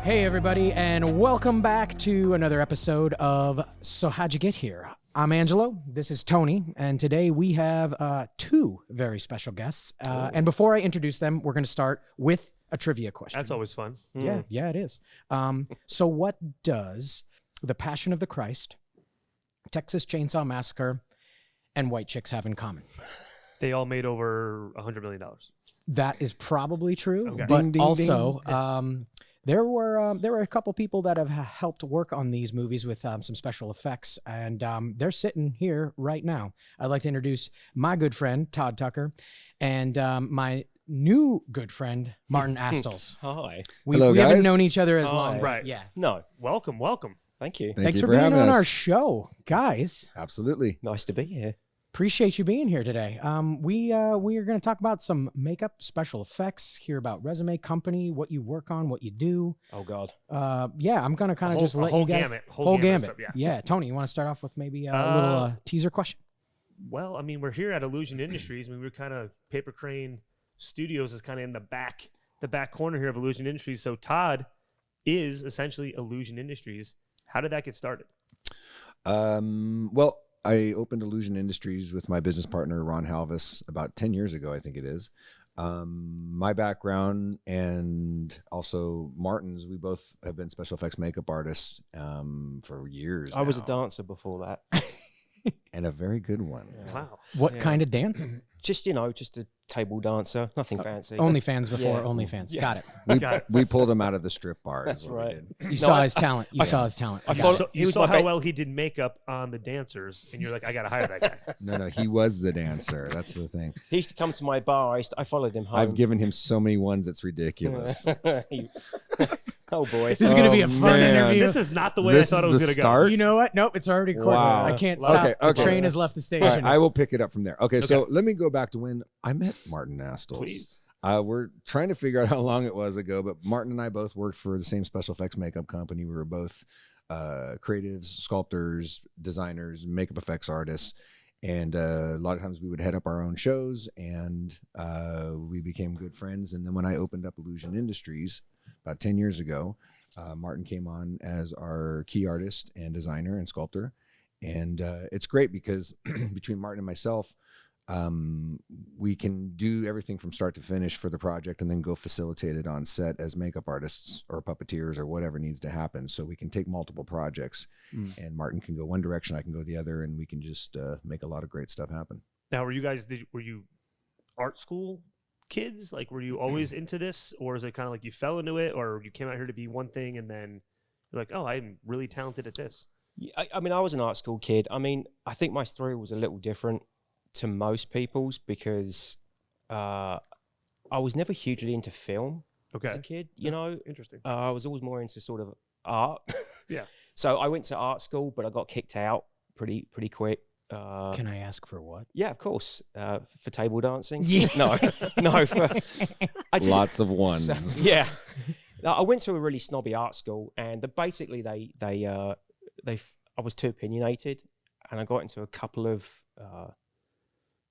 Hey everybody, and welcome back to another episode of So How'd You Get Here? I'm Angelo, this is Tony, and today we have two very special guests. And before I introduce them, we're going to start with a trivia question. That's always fun. Yeah, it is. So what does The Passion of the Christ, Texas Chainsaw Massacre, and White Chicks have in common? They all made over $100 million. That is probably true, Okay. but Ding, ding, also there were a couple people that have helped work on these movies with some special effects, and they're sitting here right now. I'd like to introduce my good friend Todd Tucker and my new good friend Martin Astles. Hi. We Hello, haven't guys. known each other as Hi. long, Right. Yeah. No, Welcome. thank you. Thanks you for being having on us. our show, guys. Absolutely. Nice to be here. Appreciate you being here today. We are going to talk about some makeup, special effects, hear about Resume Company, what you work on, what you do. Oh, God. Yeah, I'm going to kind of just let whole you guys... gamut. Whole gamut. Stuff, Yeah, Tony, you want to start off with maybe a little teaser question? Well, I mean, we're here at Illusion Industries. I mean, we're kind of Paper Crane Studios is kind of in the back corner here of Illusion Industries. So Todd is essentially Illusion Industries. How did that get started? Well, I opened Illusion Industries with my business partner, Ron Halvis, about 10 years ago, I think it is. My background and also Martin's, we both have been special effects makeup artists for years I was a now. dancer before that. And a very good one. Yeah. Wow. What kind of dance? Just a table dancer, nothing fancy. OnlyFans before Yeah. OnlyFans. Yeah. Got it. Got it. We pulled him out of the strip bar. That's is what we right. did. You saw his talent. You saw his talent. I I got follow- it. So he you was saw my how ba- well he did makeup on the dancers, and you're like, I got to hire that guy. No, he was the dancer. That's the thing. He used to come to my bar. I followed him home. I've given him so many ones, it's ridiculous. Oh, boy. This is going to be a fun man. interview. This is not the way This I thought it is was the going to go. start? You know what? Nope, it's already recorded. Wow. I can't Okay, stop. okay. The train has left the station. All right, I will pick it up from there. Okay, so let me go back to when I met Martin Astles. Please. We're trying to figure out how long it was ago, but Martin and I both worked for the same special effects makeup company. We were both creatives, sculptors, designers, makeup effects artists. And a lot of times we would head up our own shows, and we became good friends. And then when I opened up Illusion Industries about 10 years ago, Martin came on as our key artist and designer and sculptor. And it's great because between Martin and myself, we can do everything from start to finish for the project and then go facilitate it on set as makeup artists or puppeteers or whatever needs to happen. So we can take multiple projects and Martin can go one direction, I can go the other, and we can just make a lot of great stuff happen. Now, were you art school kids? Like, were you always into this, or is it kind of like you fell into it, or you came out here to be one thing and then you're like, oh, I'm really talented at this? Yeah, I mean, I was an art school kid. I mean, I think my story was a little different to most people's because I was never hugely into film as a Okay. kid, you know. Interesting. I was always more into sort of art. Yeah. So I went to art school, but I got kicked out pretty quick. Can I ask for what? Yeah, of course. For table dancing. Yeah. No. I just, Lots of ones. yeah. No, I went to a really snobby art school, and basically I was too opinionated, and I got into a couple of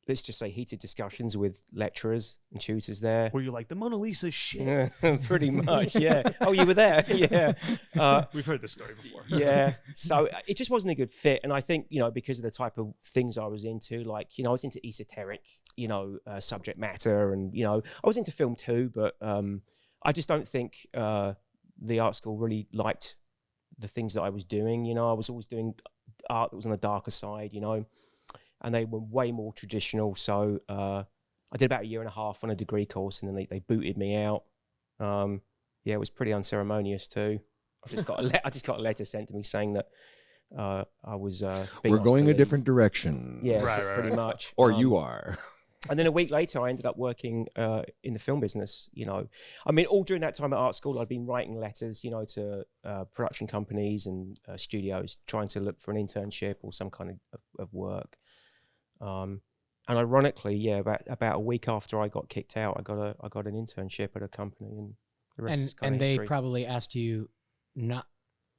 let's just say heated discussions with lecturers and tutors there. Were you like, the Mona Lisa shit? Pretty much, yeah. Oh, you were there, yeah. We've heard this story before. Yeah. So it just wasn't a good fit. And I think, because of the type of things I was into, like, I was into esoteric, subject matter. And, I was into film too, but I just don't think the art school really liked the things that I was doing. I was always doing art that was on the darker side, and they were way more traditional. So I did about 1.5 years on a degree course, and then they booted me out. Yeah, it was pretty unceremonious too. I just got a letter sent to me saying that I was being We're asked going to a leave. different direction. Yeah, Right, pretty much. Or you are. And then a week later, I ended up working in the film business. I mean, all during that time at art school, I'd been writing letters, to production companies and studios, trying to look for an internship or some kind of work. And ironically, yeah, about a week after I got kicked out, I got an internship at a company, and the rest is kind And of they history. probably asked you not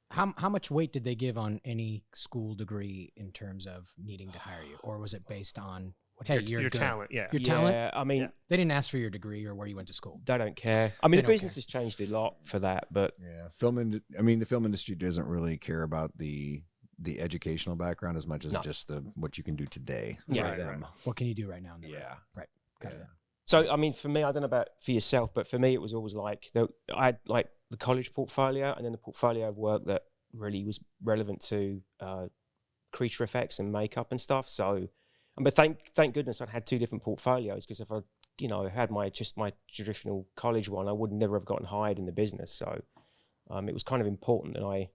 how much weight did they give on any school degree in terms of needing to hire you, or was it based on hey, you're your good. talent. Yeah. Your talent. Yeah, I mean, They didn't ask for your degree or where you went to school. they don't care. I mean, They the don't business care. has changed a lot for that, but Yeah, the film industry doesn't really care about the educational background as much as just what you can do today. Yeah. for Right, them. What can you do right now? in the Yeah. Right. Got it. so I mean, for me, I don't know about for yourself, but for me, it was always like I had like the college portfolio and then the portfolio of work that really was relevant to creature effects and makeup and stuff. So, but thank goodness I had two different portfolios, because if I had my traditional college one, I would never have gotten hired in the business. So it was kind of important that I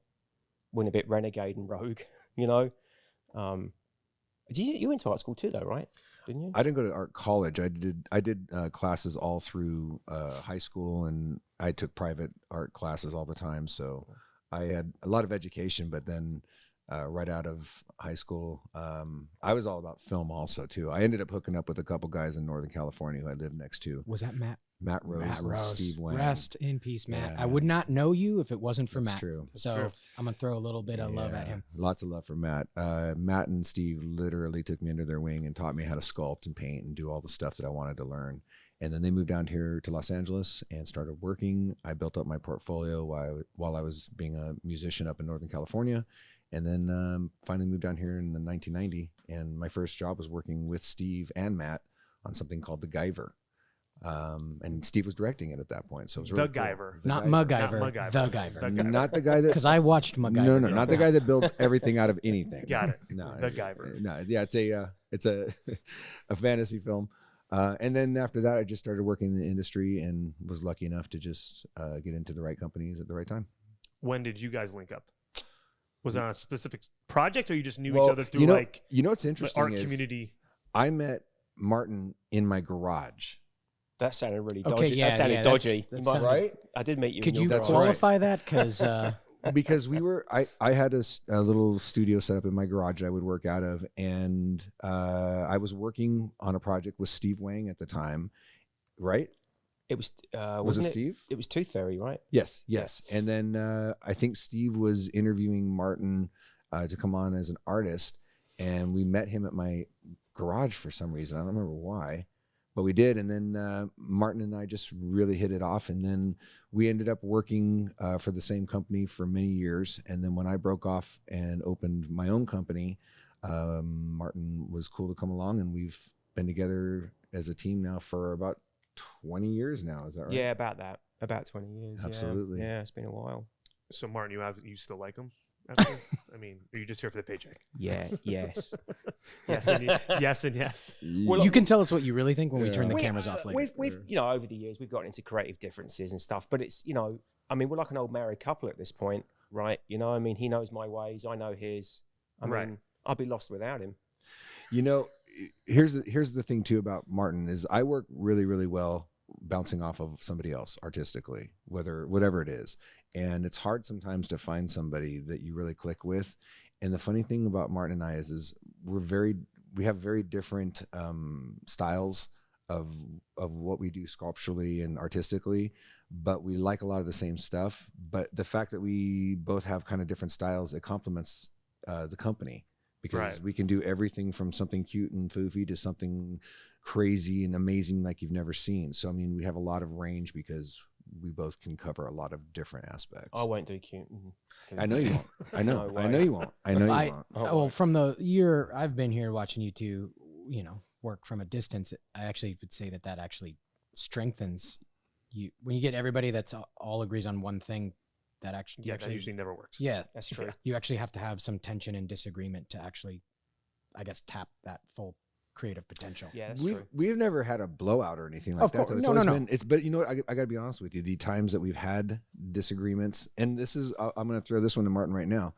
went a bit renegade and rogue, you know. You went to art school too, though, right? Didn't you? I didn't go to art college. I did classes all through high school, and I took private art classes all the time. So I had a lot of education, but then right out of high school, I was all about film also too. I ended up hooking up with a couple guys in Northern California who I lived next to. Was that Matt? Matt Rose and Steve Wang. Rest in peace, Matt. Yeah, I would not know you if it wasn't for That's Matt. true. So true. I'm gonna throw a little bit of love at him. Lots of love for Matt. Matt and Steve literally took me under their wing and taught me how to sculpt and paint and do all the stuff that I wanted to learn. And then they moved down here to Los Angeles and started working. I built up my portfolio while I was being a musician up in Northern California. And then finally moved down here in 1990. And my first job was working with Steve and Matt on something called The Guyver. And Steve was directing it at that point. So it was really The Guyver. cool. Not Guyver. MacGyver. Not MacGyver. The Guyver. The Guyver. Not the guy that. Because I watched MacGyver. No, not the guy that builds everything out of anything. Got it. No, The Guyver. No, yeah, it's a a fantasy film. And then after that, I just started working in the industry and was lucky enough to just get into the right companies at the right time. When did you guys link up? Was it on a specific project, or you just knew Well, each other through what's the interesting art is community? I met Martin in my garage. That sounded really Okay, dodgy. yeah, that sounded yeah, dodgy. that You might- sounded- Right? I did meet you. Could in your you That's garage. qualify that? Because Because I had a little studio set up in my garage that I would work out of, and I was working on a project with Steve Wang at the time, right? It was. Was Wasn't it Steve? It was Tooth Fairy, right? Yes. And then I think Steve was interviewing Martin to come on as an artist, and we met him at my garage for some reason. I don't remember why, but we did. And then Martin and I just really hit it off, and then we ended up working for the same company for many years. And then when I broke off and opened my own company, Martin was cool to come along, and we've been together as a team now for about 20 years now. Is that right? Yeah, about that. About 20 years. yeah. Absolutely. Yeah, it's been a while. So Martin, you still like him? After? I mean, are you just here for the paycheck? Yeah. Yes. Yes and yes and yes. Well, you can tell us what you really think when we Yeah. turn the cameras off later. We've over the years we've gotten into creative differences and stuff, but it's I mean, we're like an old married couple at this point, right? I mean, he knows my ways, I know his. I Right. mean, I'd be lost without him. Here's the thing too about Martin is I work really, really well bouncing off of somebody else artistically, whatever it is. And it's hard sometimes to find somebody that you really click with. And the funny thing about Martin and I is we have very different styles of what we do sculpturally and artistically, but we like a lot of the same stuff. But the fact that we both have kind of different styles, it complements the company, because Right. we can do everything from something cute and foofy to something crazy and amazing like you've never seen. So I mean, we have a lot of range because we both can cover a lot of different aspects. I won't do cute. I know you won't. I know. No I way. know you won't. I know you won't. Well, from the year I've been here watching you two, work from a distance, I actually would say that actually strengthens you when you get everybody that's all agrees on one thing. That usually never works. Yeah, That's true. you actually have to have some tension and disagreement to actually, I guess, tap that full creative potential. Yeah, that's true. We've never had a blowout or anything like Of that. course. Though. It's No, always no. been. But you know what? I got to be honest with you. The times that we've had disagreements, and this is, I'm going to throw this one to Martin right now.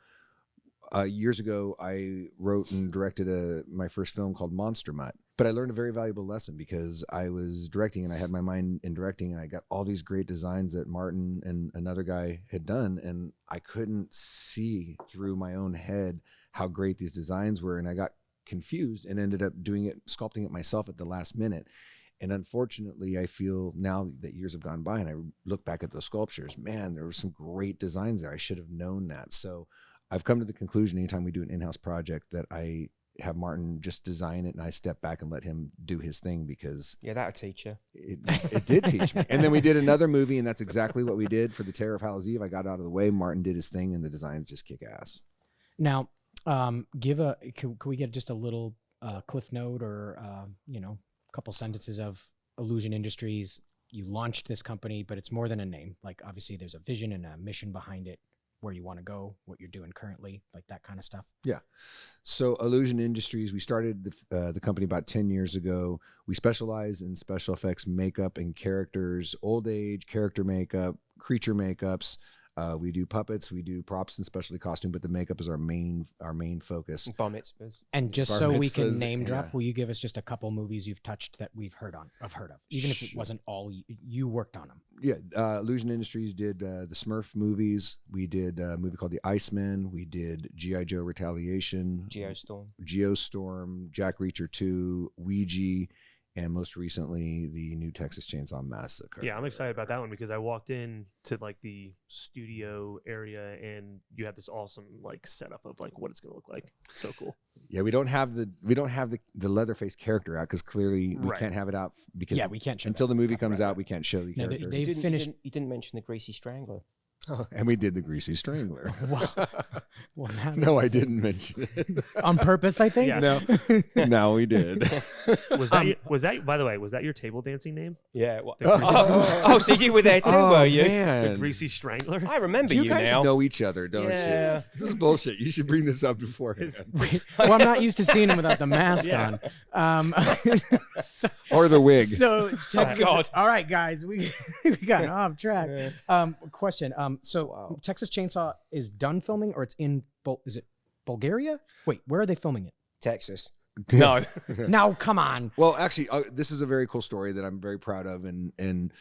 Years ago, I wrote and directed my first film called Monster Mutt. But I learned a very valuable lesson because I was directing and I had my mind in directing, and I got all these great designs that Martin and another guy had done, and I couldn't see through my own head how great these designs were, and I got confused and ended up sculpting it myself at the last minute. And unfortunately, I feel now that years have gone by and I look back at those sculptures, man, there were some great designs there. I should have known that. So I've come to the conclusion anytime we do an in-house project that have Martin just design it, and I step back and let him do his thing because Yeah, that'll teach you. it did teach me. And then we did another movie, and that's exactly what we did for the Terror of Hallows Eve. I got out of the way. Martin did his thing, and the designs just kick ass. Now, can we get just a little cliff note or a couple sentences of Illusion Industries? You launched this company, but it's more than a name. Like, obviously there's a vision and a mission behind it, where you want to go, what you're doing currently, like that kind of stuff. Yeah. So Illusion Industries, we started the company about 10 years ago. We specialize in special effects, makeup, and characters, old age, character makeup, creature makeups. We do puppets, we do props and specialty costume, but the makeup is our main focus. Bar mitzvahs. And just Bar so we can mitzvahs, name drop, yeah. will you give us just a couple movies you've touched that we've heard of, even if it wasn't all you worked on them? Yeah, Illusion Industries did the Smurf movies. We did a movie called The Iceman. We did G.I. Joe Retaliation, Geostorm, Jack Reacher 2, Ouija, and most recently the new Texas Chainsaw Massacre. Yeah, I'm excited about that one because I walked in to like the studio area and you have this awesome like setup of like what it's gonna look like. So cool. Yeah, we don't have the Leatherface character out because clearly we can't have it out because we can't show until that. the movie comes out. We can't show the No, character. they finished. You didn't mention the Greasy Strangler. Oh, and we did the Greasy Strangler. Well, No, I didn't mention it. on purpose, I think. Yeah. No, we did. Was that by the way, was that your table dancing name? Yeah. What? The Greasy, Oh, so you were there too, were you? Man. the Greasy Strangler? I remember You you guys now. know each other, don't Yeah. you? This is bullshit. You should bring this up beforehand. Well, I'm not used to seeing him without the mask Yeah. on. So, Or the wig. so Texas, God. all right, guys, we got off track. Question. So Texas Chainsaw is done filming, or it's in? Is it Bulgaria? Wait, where are they filming it? Texas. No. Now, come on. Well, actually, this is a very cool story that I'm very proud of, and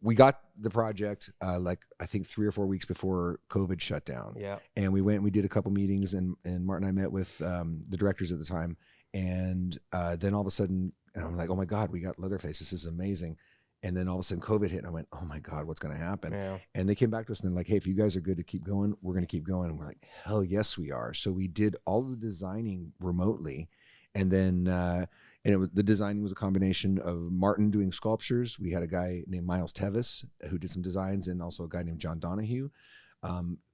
we got the project like I think 3 or 4 weeks before COVID shut down. Yeah. And we went and we did a couple meetings, and Martin and I met with the directors at the time, and then all of a sudden, I'm like, oh my God, we got Leatherface. This is amazing. And then all of a sudden COVID hit, and I went, oh my God, what's going to happen? Yeah. And they came back to us and they're like, hey, if you guys are good to keep going, we're going to keep going. And we're like, hell yes, we are. So we did all the designing remotely. And then, the designing was a combination of Martin doing sculptures. We had a guy named Miles Tevis who did some designs, and also a guy named John Donahue.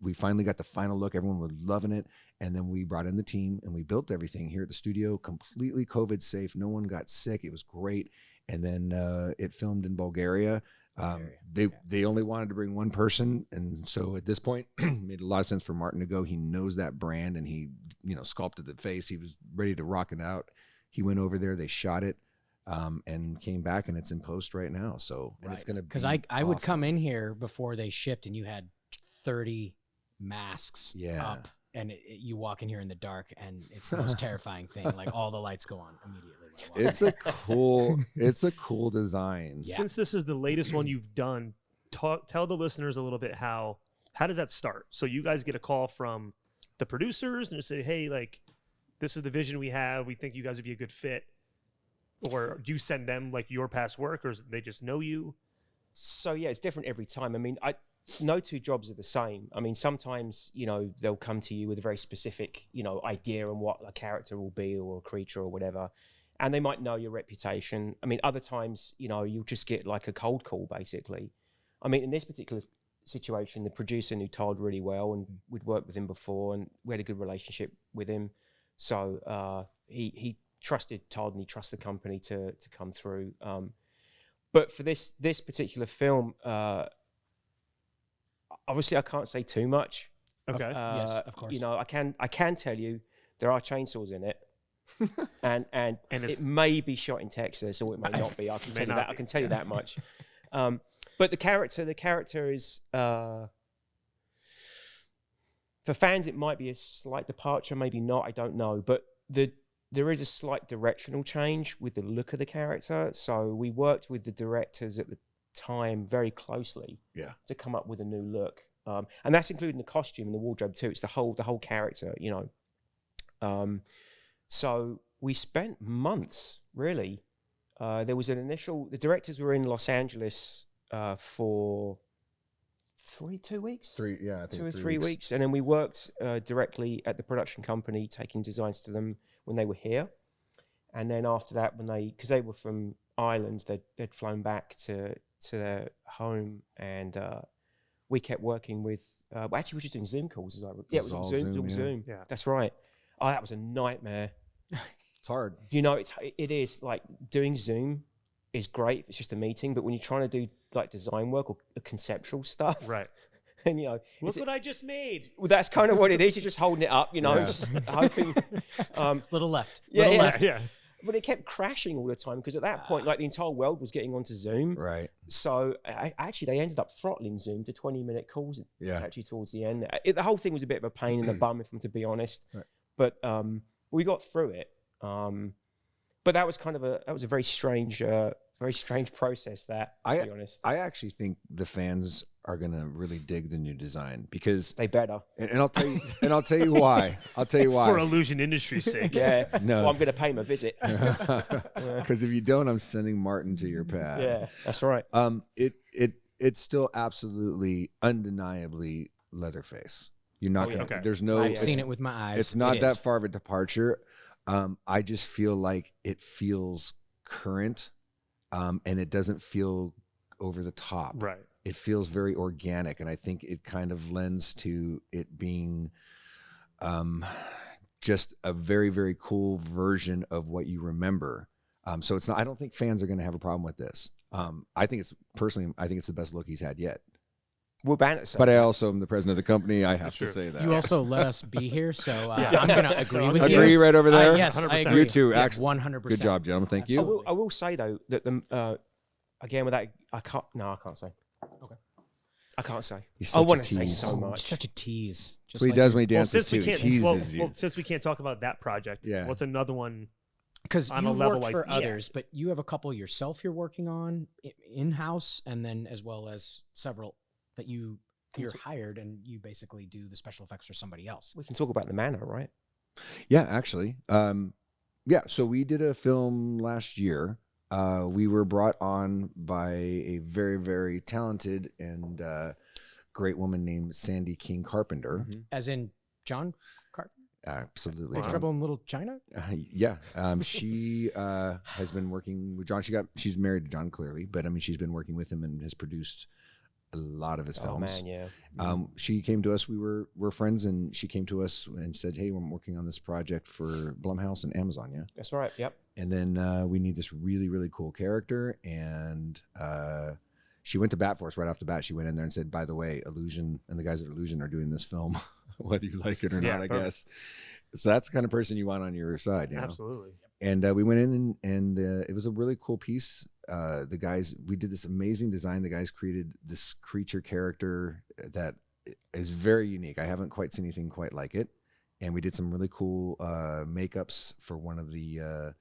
We finally got the final look. Everyone was loving it. And then we brought in the team and we built everything here at the studio, completely COVID safe. No one got sick. It was great. And then it filmed in Bulgaria. They only wanted to bring one person, and so at this point, made a lot of sense for Martin to go. He knows that brand, and he, sculpted the face. He was ready to rock it out. He went over there. They shot it, and came back, and it's in post right now. So, and it's gonna be because I would come in here before they shipped, and you had 30 masks up. And you walk in here in the dark, and it's the most terrifying thing. Like, all the lights go on immediately. It's a cool design. Yeah. Since this is the latest one you've done, tell the listeners a little bit how does that start? So you guys get a call from the producers and say, hey, like, this is the vision we have. We think you guys would be a good fit. Or do you send them like your past work, or they just know you? So yeah, it's different every time. I mean, no two jobs are the same. I mean, sometimes, they'll come to you with a very specific, idea on what a character will be or a creature or whatever. And they might know your reputation. I mean, other times, you'll just get like a cold call, basically. I mean, in this particular situation, the producer knew Todd really well, and we'd worked with him before, and we had a good relationship with him. So he trusted Todd, and he trusted the company to come through. But for this particular film, obviously I can't say too much. Okay. Yes, of course. I can tell you there are chainsaws in it. and it's, it may be shot in Texas, or it may not be. I can tell you that. I can tell you that much. But the character is for fans. It might be a slight departure, maybe not. I don't know. But there is a slight directional change with the look of the character. So we worked with the directors at the time very closely, to come up with a new look, and that's including the costume and the wardrobe too. It's the whole character, So we spent months, really. There was the directors were in Los Angeles for 2 weeks? 2 or 3 weeks. And then we worked directly at the production company, taking designs to them. when they were here. And then after that, because they were from Ireland, they'd flown back to their home, and we kept working with. Actually, we were just doing Zoom calls. It was all Zoom. Yeah. That's right. Oh, that was a nightmare. It's hard. You know, it is like doing Zoom is great if it's just a meeting, but when you're trying to do like design work or conceptual stuff, Right. and you know, Look what I just made. well, that's kind of what it is. You're just holding it up, you know, Yeah. just hoping. Little left. Yeah, Little yeah. left. Yeah. But it kept crashing all the time because at that point, like the entire world was getting onto Zoom. Right. So actually, they ended up throttling Zoom to 20-minute calls. Yeah. Actually, towards the end, the whole thing was a bit of a pain in the bum, if I'm to be honest. Right. But we got through it. But that was kind of a very strange process. That, to be honest, I actually think the fans are gonna really dig the new design because they better. and I'll tell you why. I'll tell you why. For Illusion Industries' sake. Yeah. No. Well, I'm going to pay him a visit. Because if you don't, I'm sending Martin to your pad. Yeah, that's right. It's still absolutely undeniably Leatherface. You're not Oh, yeah. gonna. Okay. There's no. I've it's- seen it with my eyes. It's not It that is. far of a departure. I just feel like it feels current, and it doesn't feel over the top. Right. It feels very organic, and I think it kind of lends to it being just a very, very cool version of what you remember. So it's not. I don't think fans are going to have a problem with this. I think it's the best look he's had yet. We're banter. But I also am the president of the company. I have to True. say that. You also let us be here, so I'm going to agree with you. Agree right over there. Yes, I 100%. agree. You too. Yeah, Excellent. 100%. Good job, gentlemen. Thank you. I will say though that the again without I can't say. Okay. I can't say. He's I such a want to say tease. so Oh, much. such a tease. Just That's what he like does when he Well, dances since we too. He can't, teases you. since we can't talk about that project, Yeah. what's another one? because on a you've level worked like- for yeah. others, but you have a couple yourself you're working on in house, and then as well as several that you're hired and you basically do the special effects for somebody else. We can talk about the manor, right? Yeah, actually. So we did a film last year. We were brought on by a very, very talented and great woman named Sandy King Carpenter. As in John Carpenter, Absolutely. Big Wow. Trouble in Little China. Yeah. She has been working with John. She's married to John, clearly, but I mean, she's been working with him and has produced a lot of his Oh films. man, yeah. She came to us. We're friends, and she came to us and said, "Hey, I'm working on this project for Blumhouse and Amazon, yeah." That's right. Yep. And then we need this really, really cool character. And she went to bat for us right off the bat. She went in there and said, "By the way, Illusion and the guys at Illusion are doing this film, whether you like it or Yeah, not, I perfect. guess." So that's the kind of person you want on your side, you know? Absolutely. And we went in and it was a really cool piece. The guys, we did this amazing design. The guys created this creature character that is very unique. I haven't quite seen anything quite like it. And we did some really cool makeups for one of the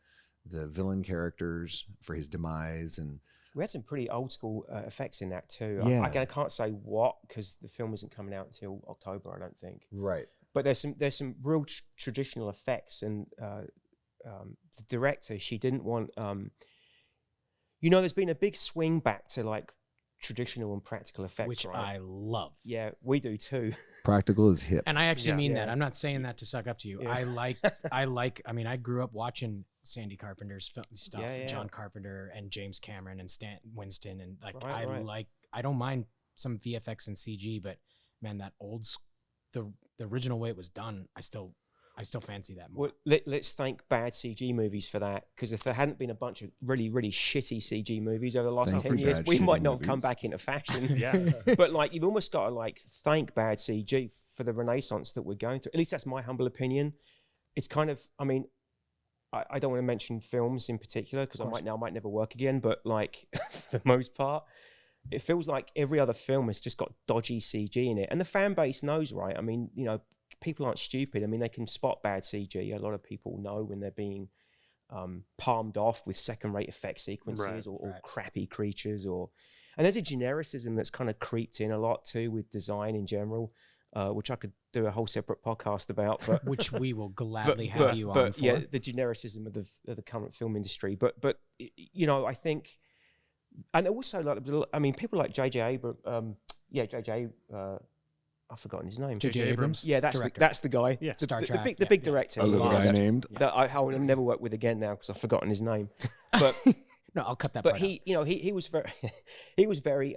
villain characters for his demise. And We had some pretty old school effects in that too. Yeah. I can't say what because the film isn't coming out until October, I don't think. right. But there's some real traditional effects, and the director, she didn't want. There's been a big swing back to like traditional and practical effects, Which right? I love. Yeah, we do too. Practical is hip. And I actually Yeah. mean Yeah. that. I'm not saying that to suck up to you. Yeah. I mean, I grew up watching Sandy Carpenter's stuff, Yeah, yeah. John Carpenter and James Cameron and Stan Winston. And like, Right. I don't mind some VFX and CG, but man, that the original way it was done, I still fancy that more. Well, let's thank bad CG movies for that, because if there hadn't been a bunch of really, really shitty CG movies over the last Thank 10 you, years, bad we shitty might not have come movies. back into fashion. Yeah. But like, you've almost got to like thank bad CG for the renaissance that we're going through. At least that's my humble opinion. It's kind of, I mean, I don't want to mention films in particular because I might never work again. But like, for the most part, it feels like every other film has just got dodgy CG in it, and the fan base knows, right? I mean, people aren't stupid. I mean, they can spot bad CG. A lot of people know when they're being palmed off with second-rate effect sequences Right, or crappy creatures, and there's a genericism that's kind of creeped in a lot too with design in general, which I could do a whole separate podcast about. But Which we will gladly have you on for. yeah, the genericism of the current film industry. But I think, and also like, I mean, people like JJ I've forgotten his name. J.J. Abrams. Yeah, Director. that's the guy. Yeah. Star Trek. The big director. A little Yes. guy named. That I will never work with again now because I've forgotten his name. But No, I'll cut that. but part he, you know, he was very he was very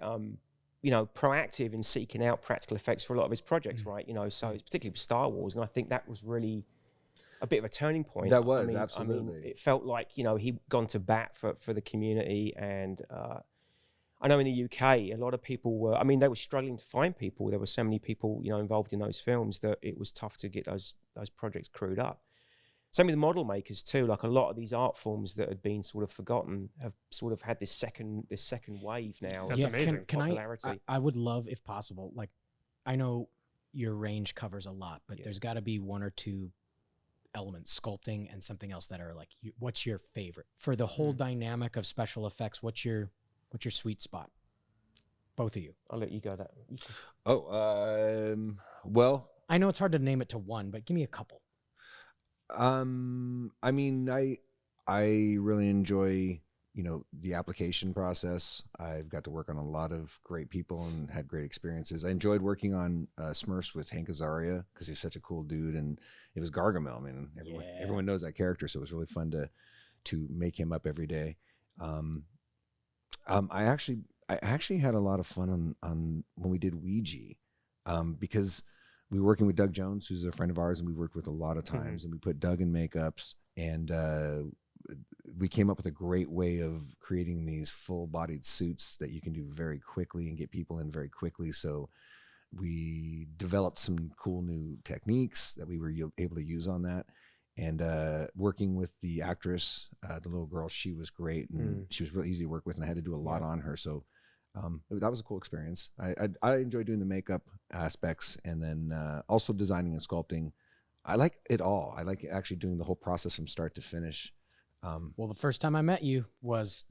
you know, proactive in seeking out practical effects for a lot of his projects, right? You know, so particularly with Star Wars, and I think that was really a bit of a turning point. That was, I mean, absolutely. it felt like, you know, he'd gone to bat for the community, and I know in the UK, a lot of people were, I mean, they were struggling to find people. There were so many people, you know, involved in those films that it was tough to get those projects crewed up. Same with the model makers too. Like a lot of these art forms that had been sort of forgotten have sort of had this second wave now. That's amazing. Can popularity. I would love, if possible, like, I know your range covers a lot, but there's got to be one or two elements, sculpting and something else, that are like, what's your favorite for the whole dynamic of special effects? What's your sweet spot? Both of you. I'll let you go that. Well, I know it's hard to name it to one, but give me a couple. I mean, I really enjoy, you know, the application process. I've got to work on a lot of great people and had great experiences. I enjoyed working on Smurfs with Hank Azaria because he's such a cool dude, and it was Gargamel. I mean, everyone knows that character, so it was really fun to make him up every day. I actually had a lot of fun on when we did Ouija, because we were working with Doug Jones, who's a friend of ours, and we worked with a lot of times, and we put Doug in makeups, and we came up with a great way of creating these full-bodied suits that you can do very quickly and get people in very quickly. So we developed some cool new techniques that we were able to use on that. And working with the actress, the little girl, she was great, and she was really easy to work with, and I had to do a lot on her. So that was a cool experience. I enjoy doing the makeup aspects, and then also designing and sculpting. I like it all. I like actually doing the whole process from start to finish. Well, the first time I met you was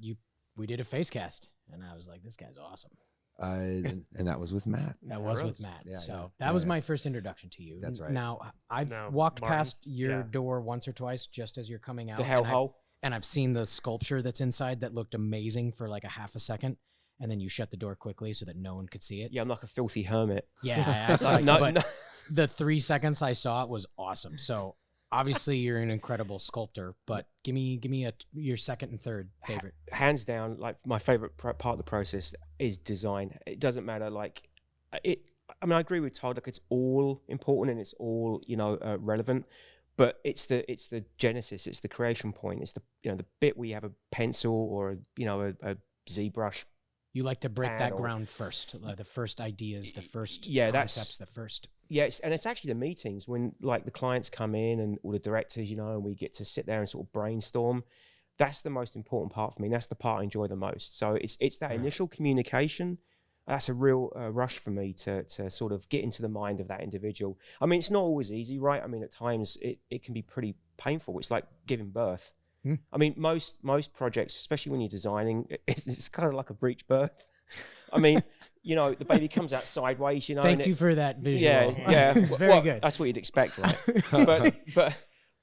we did a face cast, and I was like, this guy's awesome. And that was with Matt. That was with Matt. Yeah, so yeah. that was my first introduction to you. That's right. Now, I've Now, walked Martin, past your door once or twice just as you're coming out. The hellhole. And I've seen the sculpture that's inside that looked amazing for like a half a second. And then you shut the door quickly so that no one could see it. Yeah, I'm like a filthy hermit. Yeah, I saw Like, it, no, but no. the 3 seconds I saw it was awesome. So obviously you're an incredible sculptor, but give me your second and third favorite. Hands down, like my favorite part of the process is design. It doesn't matter, like it. I mean, I agree with Todd. Like it's all important and it's all, you know, relevant. But it's the genesis. It's the creation point. It's the, you know, the bit where you have a pencil or a ZBrush. You like to break that Panel. ground first, like the first ideas, the first that's- concepts, the first. Yeah, and it's actually the meetings when like the clients come in and all the directors, you know, and we get to sit there and sort of brainstorm. That's the most important part for me. And that's the part I enjoy the most. So it's that initial communication. That's a real rush for me to sort of get into the mind of that individual. I mean, it's not always easy, right? I mean, at times it can be pretty painful. It's like giving birth. I mean, most projects, especially when you're designing, it's kind of like a breech birth. I mean, you know, the baby comes out sideways, you know. Thank you for that visual. Yeah. It's very good. That's what you'd expect, right?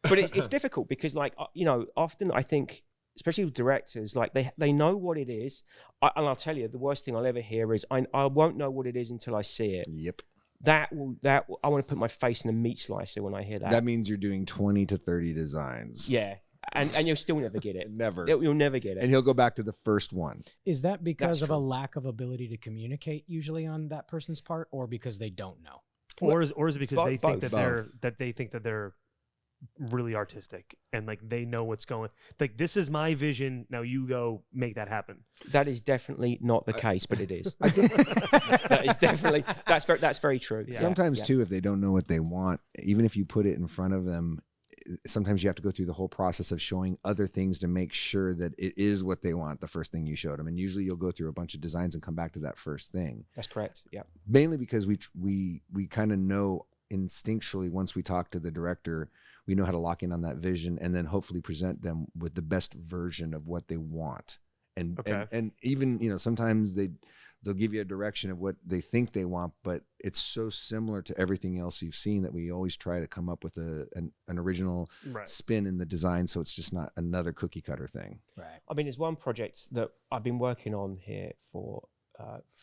but it's difficult because, like, you know, often I think, especially with directors, like they know what it is. And I'll tell you, the worst thing I'll ever hear is I won't know what it is until I see it. Yep. That I want to put my face in a meat slicer when I hear that. That means you're doing 20 to 30 designs. Yeah. And you'll still never get it. Never. You'll never get it. And he'll go back to the first one. Is that because That's of a true. lack of ability to communicate usually on that person's part, or because they don't know? Or is it because they think Both. that they're really artistic and like they know what's going, like this is my vision, now you go make that happen? That is definitely not the case, but it is. That is definitely that's very true. Yeah. Sometimes too, if they don't know what they want, even if you put it in front of them, sometimes you have to go through the whole process of showing other things to make sure that it is what they want, the first thing you showed them. And usually you'll go through a bunch of designs and come back to that first thing. That's correct. Yeah. Mainly because we kind of know instinctually, once we talk to the director, we know how to lock in on that vision and then hopefully present them with the best version of what they want. And and even, you know, sometimes they'll give you a direction of what they think they want, but it's so similar to everything else you've seen that we always try to come up with an original spin in the design, so it's just not another cookie cutter thing. Right. I mean, there's one project that I've been working on here for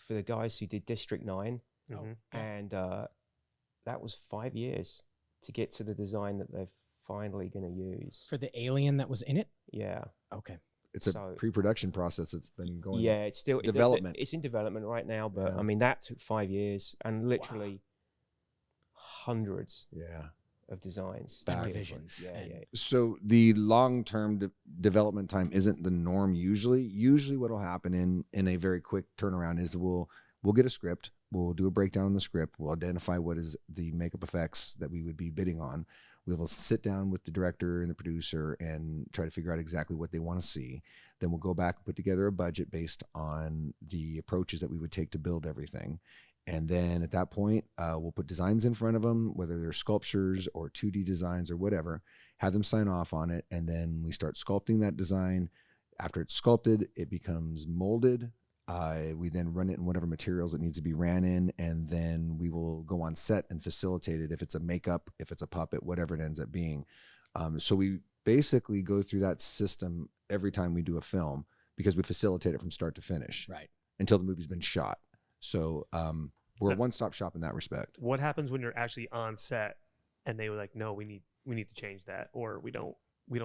the guys who did District 9, Mhm. and that was 5 years to get to the design that they're finally going to use. For the alien that was in it? Yeah. Okay. It's a pre-production process that's been going. Yeah, it's still development. It's in development right now, but Yeah. I mean that took 5 years and literally hundreds of designs, revisions. Yeah. So the long-term development time isn't the norm usually. Usually what will happen in a very quick turnaround is we'll get a script, we'll do a breakdown on the script, we'll identify what is the makeup effects that we would be bidding on. We'll sit down with the director and the producer and try to figure out exactly what they want to see. Then we'll go back and put together a budget based on the approaches that we would take to build everything. And then at that point, we'll put designs in front of them, whether they're sculptures or 2D designs or whatever, have them sign off on it. And then we start sculpting that design. After it's sculpted, it becomes molded. We then run it in whatever materials it needs to be ran in, and then we will go on set and facilitate it if it's a makeup, if it's a puppet, whatever it ends up being. So we basically go through that system every time we do a film because we facilitate it from start to finish, Right. until the movie's been shot. So we're a one-stop shop in that respect. What happens when you're actually on set and they were like, no, we need to change that, or we don't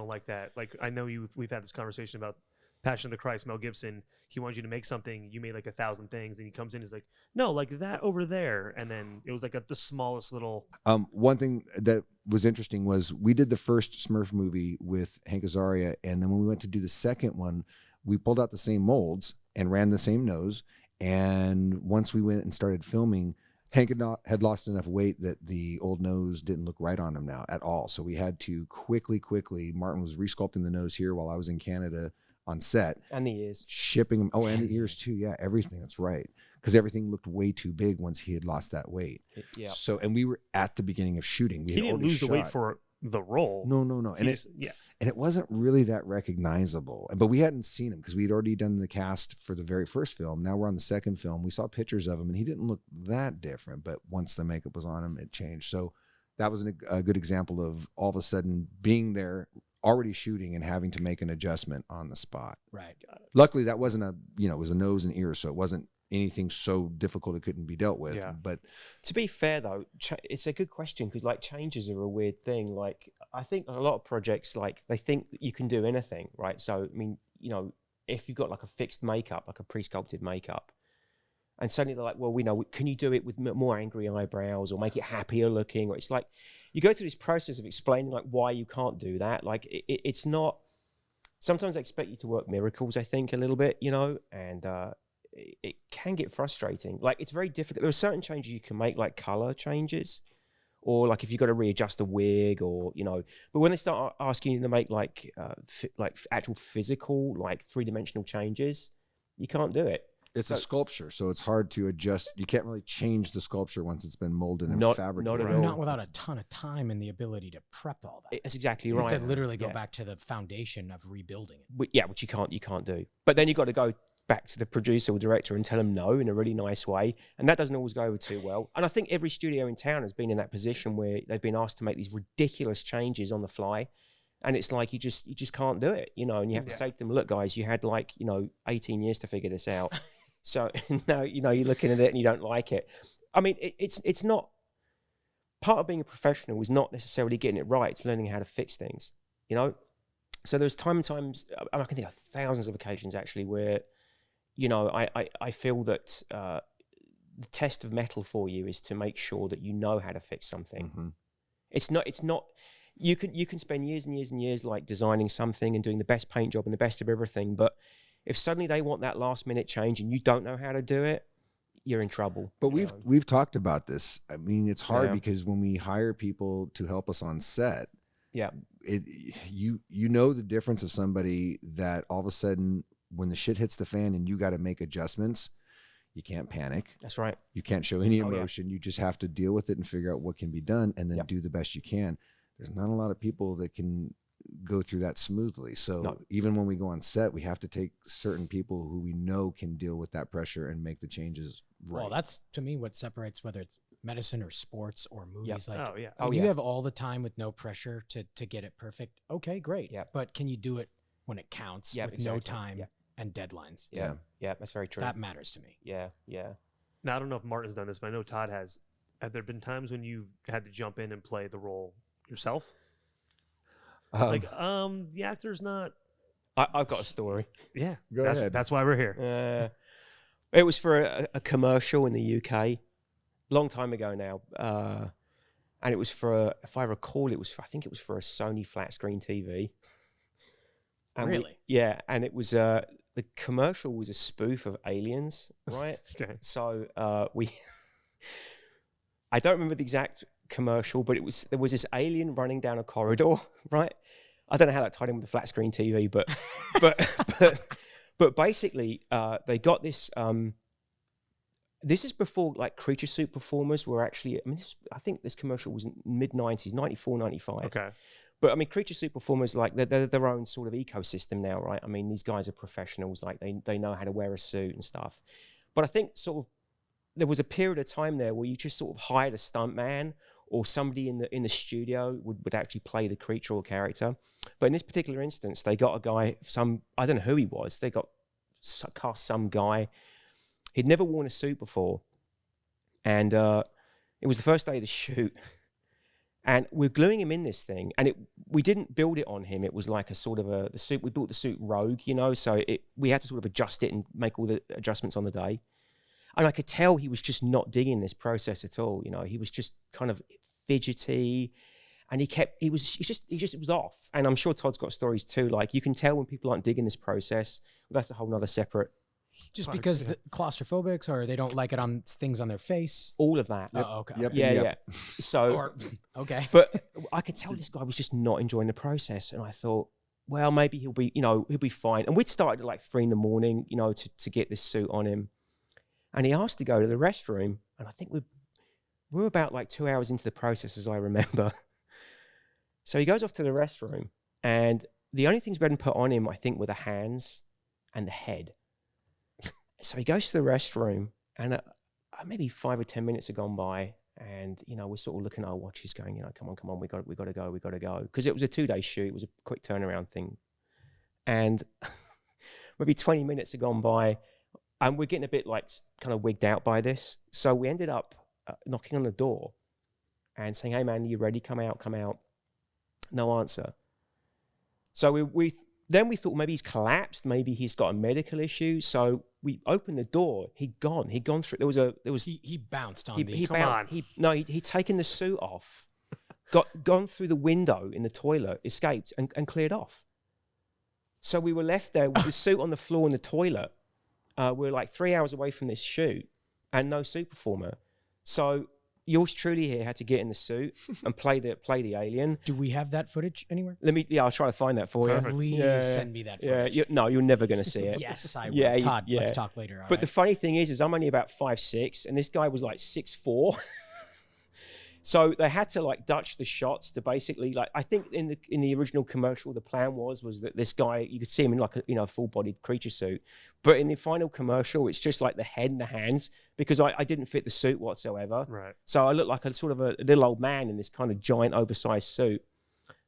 like that? Like, I know we've had this conversation about Passion of the Christ, Mel Gibson. He wanted you to make something, you made like 1,000 things, and he comes in, he's like, no, like that over there, and then it was like the smallest little. One thing that was interesting was we did the first Smurf movie with Hank Azaria, and then when we went to do the second one, we pulled out the same molds and ran the same nose. And once we went and started filming, Hank had lost enough weight that the old nose didn't look right on him now at all. So we had to quickly, Martin was resculpting the nose here while I was in Canada on set. And the ears. Shipping them. Oh, and the ears too. Yeah, everything. That's right. Because everything looked way too big once he had lost that weight. Yeah. So, and we were at the beginning of shooting. He didn't lose the weight for the role. No. And it wasn't really that recognizable. But we hadn't seen him because we'd already done the cast for the very first film. Now we're on the second film. We saw pictures of him and he didn't look that different. But once the makeup was on him, it changed. So that was a good example of all of a sudden being there, already shooting and having to make an adjustment on the spot. Right. Luckily, that wasn't it was a nose and ears, so it wasn't anything so difficult it couldn't be dealt with. Yeah. But to be fair, though, it's a good question because like changes are a weird thing. Like I think a lot of projects, like they think that you can do anything, right? So I mean, if you've got like a fixed makeup, like a pre-sculpted makeup, and suddenly they're like, well, we know, can you do it with more angry eyebrows or make it happier looking? Or it's like, you go through this process of explaining like why you can't do that. Like it's not, sometimes they expect you to work miracles, I think a little bit, and it can get frustrating. Like it's very difficult. There are certain changes you can make, like color changes, or like if you've got to readjust a wig or, but when they start asking you to make like actual physical, like 3-dimensional changes, you can't do it. it's a sculpture, so it's hard to adjust. You can't really change the sculpture once it's been molded and fabricated. Not without a ton of time and the ability to prep all that. That's exactly You right. have to literally go back to the foundation of rebuilding it. Which you can't do. But then you've got to go back to the producer or director and tell them no in a really nice way, and that doesn't always go over too well. And I think every studio in town has been in that position where they've been asked to make these ridiculous changes on the fly, and it's like you just can't do it, and you have to say to them, look guys, you had 18 years to figure this out. So now you're looking at it and you don't like it. I mean, it's not, part of being a professional is not necessarily getting it right, it's learning how to fix things, So there's times I can think of thousands of occasions actually where I feel that the test of metal for you is to make sure that you know how to fix something. Mm-hmm. It's not you can spend years and years and years like designing something and doing the best paint job and the best of everything, but if suddenly they want that last minute change and you don't know how to do it, you're in trouble. But we've talked about this. I mean, it's hard because when we hire people to help us on set, you know the difference of somebody that all of a sudden when the shit hits the fan and you got to make adjustments, you can't panic. That's right. You can't show any emotion. You just have to deal with it and figure out what can be done and then do the best you can. There's not a lot of people that can go through that smoothly. So even when we go on set, we have to take certain people who we know can deal with that pressure and make the changes right. Well, that's to me what separates whether it's medicine or sports or movies. Yep. You have all the time with no pressure to get it perfect. Okay, great. Yep. But can you do it when it counts with no time and deadlines? Yeah, that's very true. That matters to me. Yeah. Now, I don't know if Martin's done this, but I know Todd has. Have there been times when you had to jump in and play the role yourself? The actor's not. I've got a story. Yeah, Go ahead. That's why we're here. It was for a commercial in the UK, long time ago now, and it was for, if I recall, I think it was for a Sony flat screen TV. And Really? and it was the commercial was a spoof of Aliens, right? Okay. So I don't remember the exact commercial, but there was this alien running down a corridor, right? I don't know how that tied in with the flat screen TV, but basically they got this. This is before like creature suit performers were actually. I mean, I think this commercial was in mid-90s, 94, 95. Okay. But I mean, creature suit performers, like they're their own sort of ecosystem now, right? I mean, these guys are professionals, like they know how to wear a suit and stuff. But I think sort of there was a period of time there where you just sort of hired a stuntman or somebody in the studio would actually play the creature or character. But in this particular instance, they got a guy, I don't know who he was. They cast some guy. He'd never worn a suit before, and it was the first day of the shoot. And we're gluing him in this thing, and we didn't build it on him. It was like a sort of the suit. We built the suit rogue, so we had to sort of adjust it and make all the adjustments on the day. And I could tell he was just not digging this process at all. He was just kind of fidgety, and it was off. And I'm sure Todd's got stories too. Like you can tell when people aren't digging this process. Well, that's a whole nother separate. Just because the claustrophobics, or they don't like it on things on their face. All of that. Oh, okay. Yep. Yeah. So, okay. But I could tell this guy was just not enjoying the process, and I thought, well, maybe he'll be fine. And we'd started at like 3 a.m, to get this suit on him, and he asked to go to the restroom, and I think we were about like 2 hours into the process, as I remember. So he goes off to the restroom, and the only things we hadn't put on him, I think, were the hands and the head. So he goes to the restroom, and maybe 5 or 10 minutes have gone by, and we're sort of looking at our watches, going, come on, we got to go, because it was a 2-day shoot. It was a quick turnaround thing, and maybe 20 minutes have gone by, and we're getting a bit like kind of wigged out by this. So we ended up knocking on the door and saying, "Hey man, are you ready? Come out." No answer. So we thought maybe he's collapsed, maybe he's got a medical issue. So we opened the door. He'd gone through. He bounced on he Come on. He'd taken the suit off, gone through the window in the toilet, escaped, and cleared off. So we were left there with the suit on the floor in the toilet. We were like 3 hours away from this shoot, and no suit performer. So yours truly here had to get in the suit and play the alien. Do we have that footage anywhere? I'll try to find that for you. Please send me that footage. You're never going to see it. Yes, I will. Todd, let's talk later. But the funny thing is I'm only about 5'6", and this guy was like 6'4". So they had to like Dutch the shots to basically I think in the original commercial the plan was that this guy, you could see him in like a full-bodied creature suit, but in the final commercial it's just like the head and the hands, because I didn't fit the suit whatsoever. Right. So I looked like a sort of a little old man in this kind of giant oversized suit.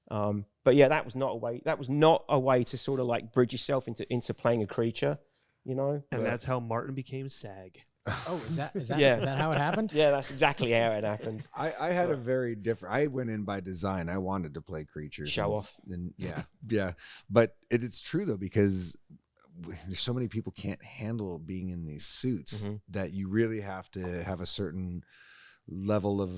But yeah, that was not a way to sort of like bridge yourself into playing a creature, And that's how Martin became SAG. Oh, is that Yeah. is that how it happened? Yeah, that's exactly how it happened. I had a very different. I went in by design. I wanted to play creatures. Show off. And yeah. But it's true though, because there's so many people can't handle being in these suits that you really have to have a certain level of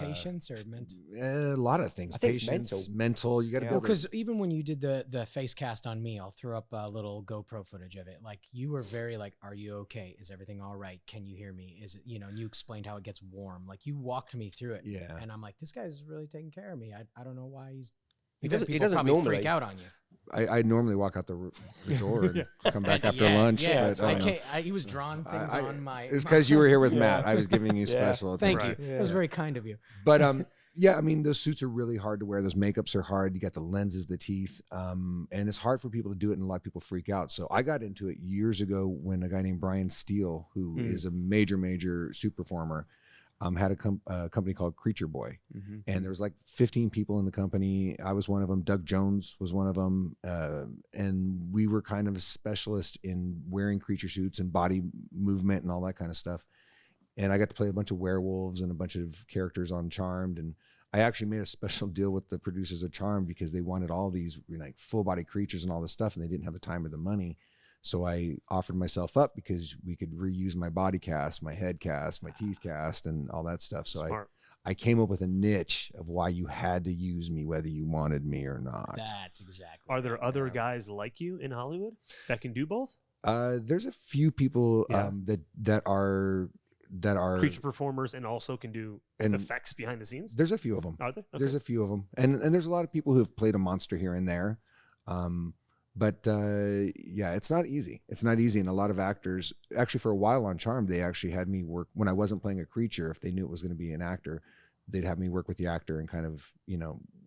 Patience or mental? A lot of things. I think it's Patience, mental. You got to be able to. Because even when you did the face cast on me, I'll throw up a little GoPro footage of it. Like you were very like, "Are you okay? Is everything all right? Can you hear me? Is it?" And you explained how it gets warm. Like you walked me through it. Yeah. And I'm like, this guy's really taking care of me. I don't know why he's. He Because doesn't people probably normally freak out on you. I normally walk out the door and come back after lunch. Yeah, but, I don't know. he was drawing things on my. It's because you were here with Matt. I was giving you special attention. Thank you. Right. It was very kind of you. But I mean, those suits are really hard to wear. Those makeups are hard. You got the lenses, the teeth, and it's hard for people to do it, and a lot of people freak out. So I got into it years ago when a guy named Brian Steele, who is a major suit performer, had a company called Creature Boy, and there was like 15 people in the company. I was one of them. Doug Jones was one of them, and we were kind of a specialist in wearing creature suits and body movement and all that kind of stuff. and I got to play a bunch of werewolves and a bunch of characters on Charmed. And I actually made a special deal with the producers of Charmed because they wanted all these like full body creatures and all this stuff, and they didn't have the time or the money. So I offered myself up because we could reuse my body cast, my head cast, my teeth cast, and all that stuff. So I came up with a niche of why you had to use me, whether you wanted me or not. That's exactly. Are there other guys like you in Hollywood that can do both? There's a few people that are creature performers and also can do effects behind the scenes. There's a few of them. Are there? Okay. There's a few of them, and there's a lot of people who have played a monster here and there. But it's not easy. It's not easy. And a lot of actors, actually for a while on Charmed, they actually had me work when I wasn't playing a creature. If they knew it was going to be an actor, they'd have me work with the actor and kind of,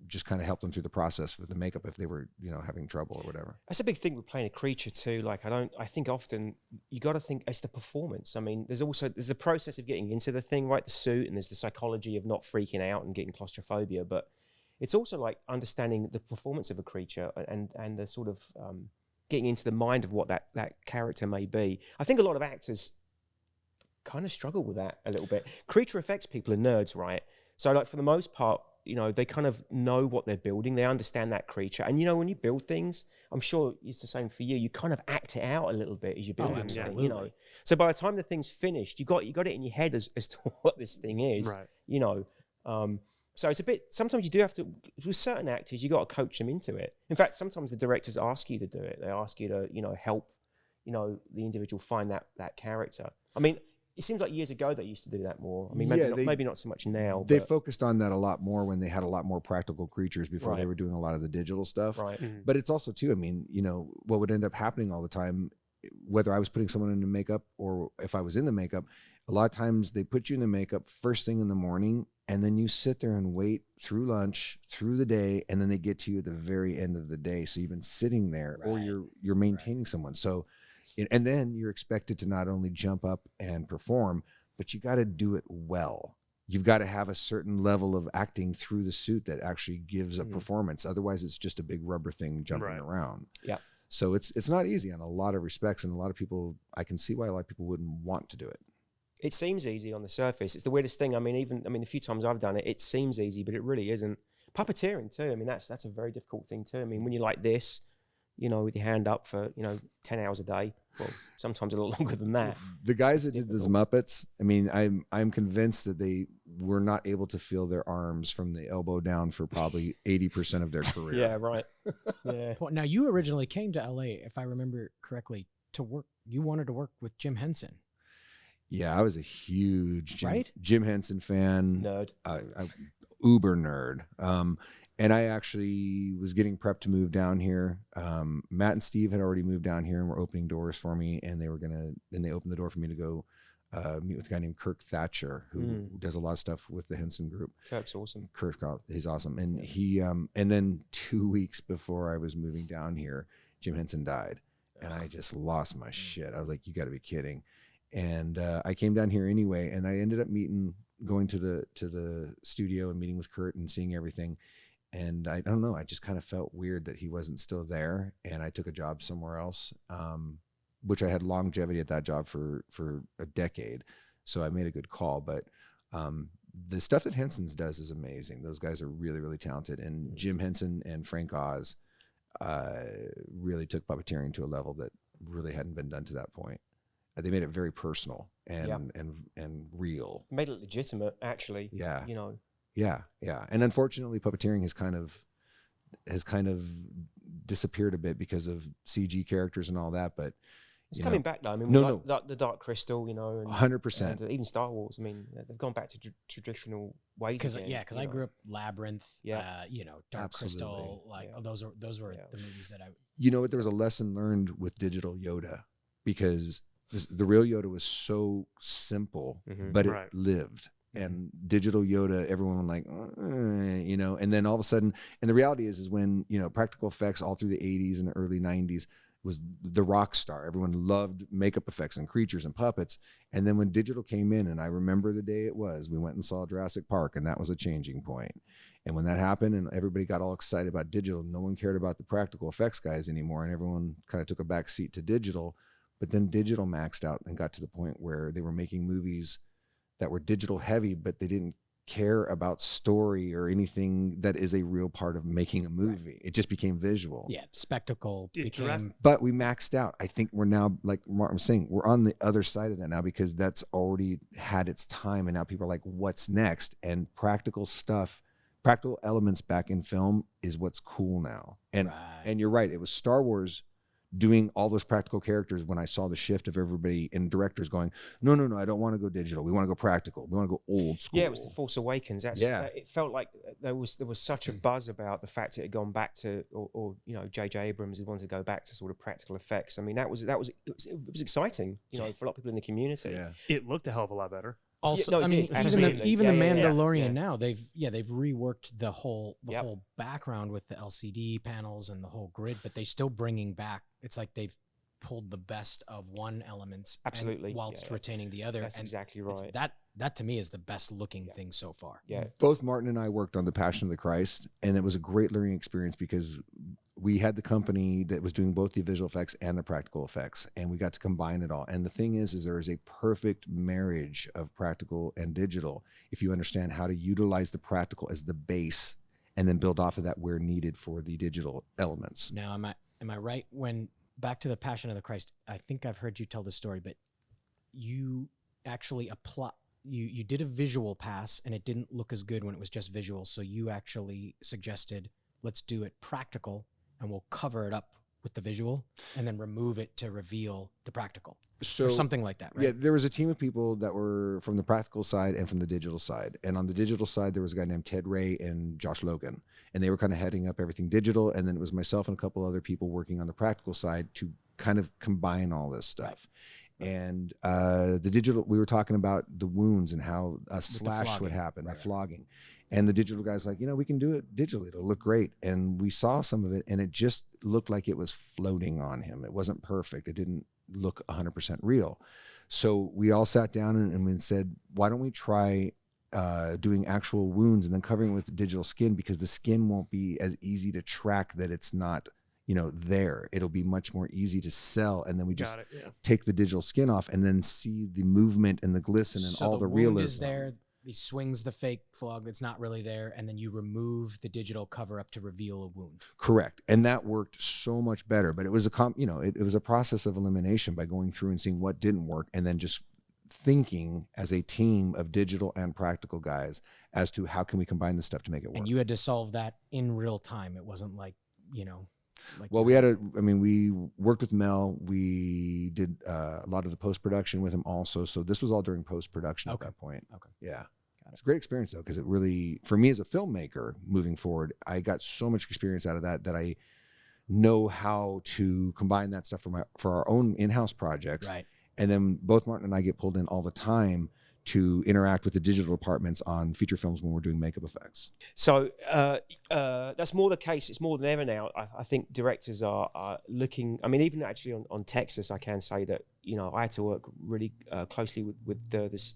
just kind of help them through the process with the makeup if they were, having trouble or whatever. That's a big thing with playing a creature too. Like I think often you got to think it's the performance. I mean, there's the process of getting into the thing, right? The suit, and there's the psychology of not freaking out and getting claustrophobia, but it's also like understanding the performance of a creature and the sort of getting into the mind of what that character may be. I think a lot of actors kind of struggle with that a little bit. Creature effects people are nerds, right? So like for the most part, they kind of know what they're building. They understand that creature. And when you build things, I'm sure it's the same for you. You kind of act it out a little bit as you build thing, So by the time the thing's finished, you got it in your head as to what this thing is, right? So it's a bit, sometimes you do have to, with certain actors, you got to coach them into it. In fact, sometimes the directors ask you to do it. They ask you to, help, the individual find that character. I mean, it seems like years ago they used to do that more. I mean, maybe not so much now. They focused on that a lot more when they had a lot more practical creatures before they were doing a lot of the digital stuff. Right. Mm-hmm. But it's also too, I mean, what would end up happening all the time, whether I was putting someone into makeup or if I was in the makeup, a lot of times they put you in the makeup first thing in the morning, and then you sit there and wait through lunch, through the day, and then they get to you at the very end of the day. So you've been sitting there, or you're maintaining someone. So, and then you're expected to not only jump up and perform, but you got to do it well. You've got to have a certain level of acting through the suit that actually gives a performance. Otherwise, it's just a big rubber thing jumping around. Yeah. So it's not easy in a lot of respects, and a lot of people, I can see why a lot of people wouldn't want to do it. It seems easy on the surface. It's the weirdest thing. I mean, a few times I've done it, it seems easy, but it really isn't. Puppeteering too. I mean, that's a very difficult thing too. I mean, when you're like this, with your hand up for 10 hours a day. Well, sometimes a lot longer than that. The guys that did those Muppets, I mean, I'm convinced that they were not able to feel their arms from the elbow down for probably 80% of their career. Yeah, right. Yeah. Well, now you originally came to LA, if I remember correctly, to work. You wanted to work with Jim Henson. Yeah, I was a huge Jim Henson fan. Nerd. Uber nerd. And I actually was getting prepped to move down here. Matt and Steve had already moved down here and were opening doors for me. And they opened the door for me to go meet with a guy named Kirk Thatcher, who does a lot of stuff with the Henson group. Kirk's awesome. He's awesome. And he, and then 2 weeks before I was moving down here, Jim Henson died. And I just lost my shit. I was like, you got to be kidding. And I came down here anyway, and I ended up going to the studio and meeting with Kurt and seeing everything. And I don't know, I just kind of felt weird that he wasn't still there. And I took a job somewhere else, which I had longevity at that job for a decade. So I made a good call. But the stuff that Henson's does is amazing. Those guys are really, really talented. And Jim Henson and Frank Oz really took puppeteering to a level that really hadn't been done to that point. They made it very personal and real. Made it legitimate, actually. Yeah. Yeah. And unfortunately, puppeteering has kind of disappeared a bit because of CG characters and all that. But it's coming back though. I mean, the Dark Crystal, and 100%. And even Star Wars. I mean, they've gone back to traditional ways. Because I grew up Labyrinth. Dark Absolutely. Crystal. Like those were the movies that I. There was a lesson learned with digital Yoda, because the real Yoda was so simple, but it lived. And digital Yoda, everyone was like, and then all of a sudden, and the reality is when, practical effects all through the 80s and the early 90s was the rock star. Everyone loved makeup effects and creatures and puppets. And then when digital came in, and I remember the day it was, we went and saw Jurassic Park, and that was a changing point. And when that happened and everybody got all excited about digital, no one cared about the practical effects guys anymore. And everyone kind of took a back seat to digital. But then digital maxed out and got to the point where they were making movies that were digital heavy, but they didn't care about story or anything that is a real part of making a movie. Right. It just became visual. Yeah, spectacle became. But we maxed out. I think we're now, like Martin was saying, we're on the other side of that now because that's already had its time, and now people are like, what's next? And practical stuff, practical elements back in film is what's cool now. And and you're right, it was Star Wars doing all those practical characters when I saw the shift of everybody and directors going, no, I don't want to go digital. We want to go practical. We want to go old school. Yeah, it was The Force Awakens. It felt like there was such a buzz about the fact it had gone back to, or you know, J.J. Abrams had wanted to go back to sort of practical effects. I mean, it was exciting, you know, for a lot of people in the community. Yeah. It looked a hell of a lot better. Also, No, I mean, even the Mandalorian now, they've reworked the whole background with the LCD panels and the whole grid, but they still bringing back. It's like they've pulled the best of one element, whilst retaining the other. That's exactly right. That to me is the best looking thing so far. Yeah. Both Martin and I worked on The Passion of the Christ, and it was a great learning experience because we had the company that was doing both the visual effects and the practical effects, and we got to combine it all. And the thing is there is a perfect marriage of practical and digital if you understand how to utilize the practical as the base and then build off of that where needed for the digital elements. Now, am I right when back to The Passion of the Christ? I think I've heard you tell the story, but you actually you did a visual pass and it didn't look as good when it was just visual. So you actually suggested, let's do it practical and we'll cover it up with the visual and then remove it to reveal the practical. So, or something like that, right? Yeah, there was a team of people that were from the practical side and from the digital side. And on the digital side, there was a guy named Ted Ray and Josh Logan. And they were kind of heading up everything digital. And then it was myself and a couple other people working on the practical side to kind of combine all this stuff. Right. And the digital, we were talking about the wounds and how a slash would happen, the flogging. And the digital guy's like, you know, we can do it digitally. It'll look great. And we saw some of it, and it just looked like it was floating on him. It wasn't perfect. It didn't look 100% real. So we all sat down and we said, why don't we try doing actual wounds and then covering it with digital skin, because the skin won't be as easy to track that it's not, you know, there. It'll be much more easy to sell. And then we just take the digital skin off and then see the movement and the glisten and all the realism. Is there. He swings the fake flog that's not really there, and then you remove the digital cover up to reveal a wound. Correct. And that worked so much better. But it was it was a process of elimination by going through and seeing what didn't work, and then just thinking as a team of digital and practical guys as to how can we combine this stuff to make it work. And you had to solve that in real time. It wasn't like, you know. Well, we worked with Mel. We did a lot of the post-production with him also. So this was all during post-production at that point. Okay. Yeah. It's a great experience though, because it really, for me as a filmmaker moving forward, I got so much experience out of that I know how to combine that stuff for our own in-house projects. Right. And then both Martin and I get pulled in all the time to interact with the digital departments on feature films when we're doing makeup effects. So that's more the case. It's more than ever now. I think directors are looking. I mean, even actually on Texas, I can say that, you know, I had to work really closely with this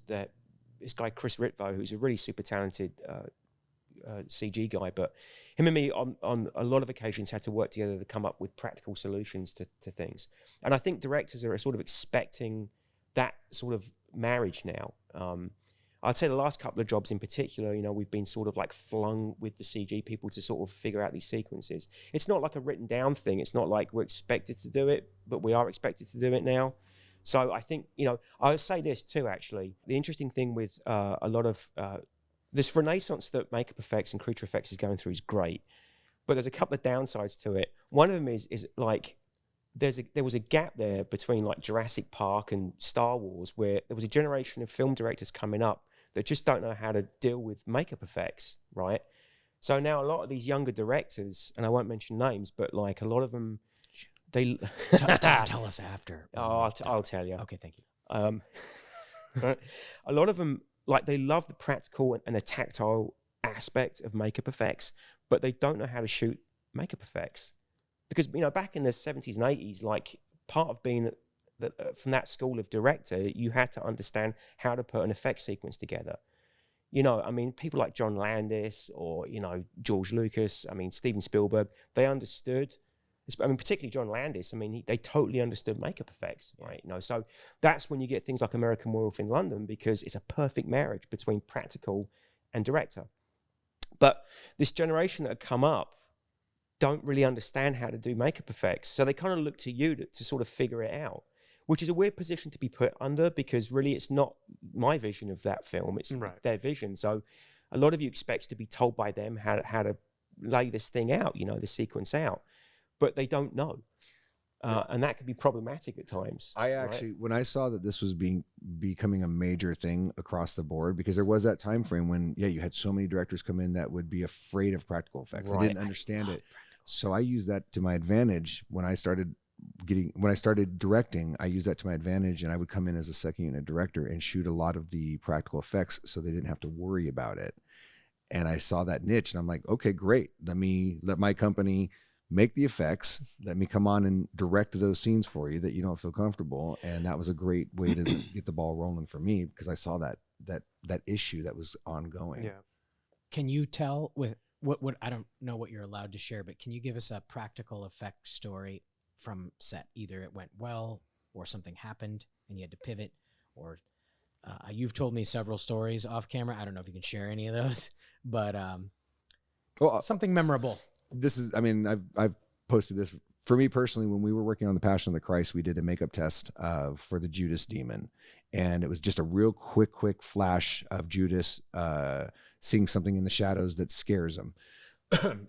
guy Chris Ritvo, who's a really super talented CG guy. But him and me on a lot of occasions had to work together to come up with practical solutions to things. And I think directors are sort of expecting that sort of marriage now. I'd say the last couple of jobs in particular, you know, we've been sort of like flung with the CG people to sort of figure out these sequences. It's not like a written down thing. It's not like we're expected to do it, but we are expected to do it now. So I think, you know, I would say this too, actually. The interesting thing with a lot of this renaissance that makeup effects and creature effects is going through is great, but there's a couple of downsides to it. One of them is like, there was a gap there between like Jurassic Park and Star Wars, where there was a generation of film directors coming up that just don't know how to deal with makeup effects, right? So now a lot of these younger directors, and I won't mention names, but like a lot of them, they tell us after. Oh, I'll tell you. Okay, thank you. A lot of them, like, they love the practical and the tactile aspect of makeup effects, but they don't know how to shoot makeup effects. Because, you know, back in the 70s and 80s, like, part of being from that school of director, you had to understand how to put an effect sequence together. You know, I mean, people like John Landis or, you know, George Lucas, I mean, Steven Spielberg, they understood I mean, particularly John Landis. I mean, they totally understood makeup effects, right? So that's when you get things like American Werewolf in London, because it's a perfect marriage between practical and director. But this generation that had come up don't really understand how to do makeup effects, so they kind of look to you to sort of figure it out, which is a weird position to be put under, because really it's not my vision of that film, it's their vision. So a lot of you expect to be told by them how to lay this thing out, the sequence out, but they don't know. And that can be problematic at times. I actually, when I saw that this was becoming a major thing across the board, because there was that time frame when, you had so many directors come in that would be afraid of practical effects. They didn't understand it. So I used that to my advantage when I started directing. I used that to my advantage, and I would come in as a second unit director and shoot a lot of the practical effects, so they didn't have to worry about it. And I saw that niche, and I'm like, okay, great. Let my company make the effects. Let me come on and direct those scenes for you that you don't feel comfortable. And that was a great way to get the ball rolling for me, because I saw that issue that was ongoing. Yeah. Can you tell with what I don't know what you're allowed to share, but can you give us a practical effect story from set? Either it went well, or something happened and you had to pivot, or you've told me several stories off camera. I don't know if you can share any of those, but something memorable. I've posted this. For me personally, when we were working on The Passion of the Christ, we did a makeup test for the Judas demon. And it was just a real quick flash of Judas seeing something in the shadows that scares him.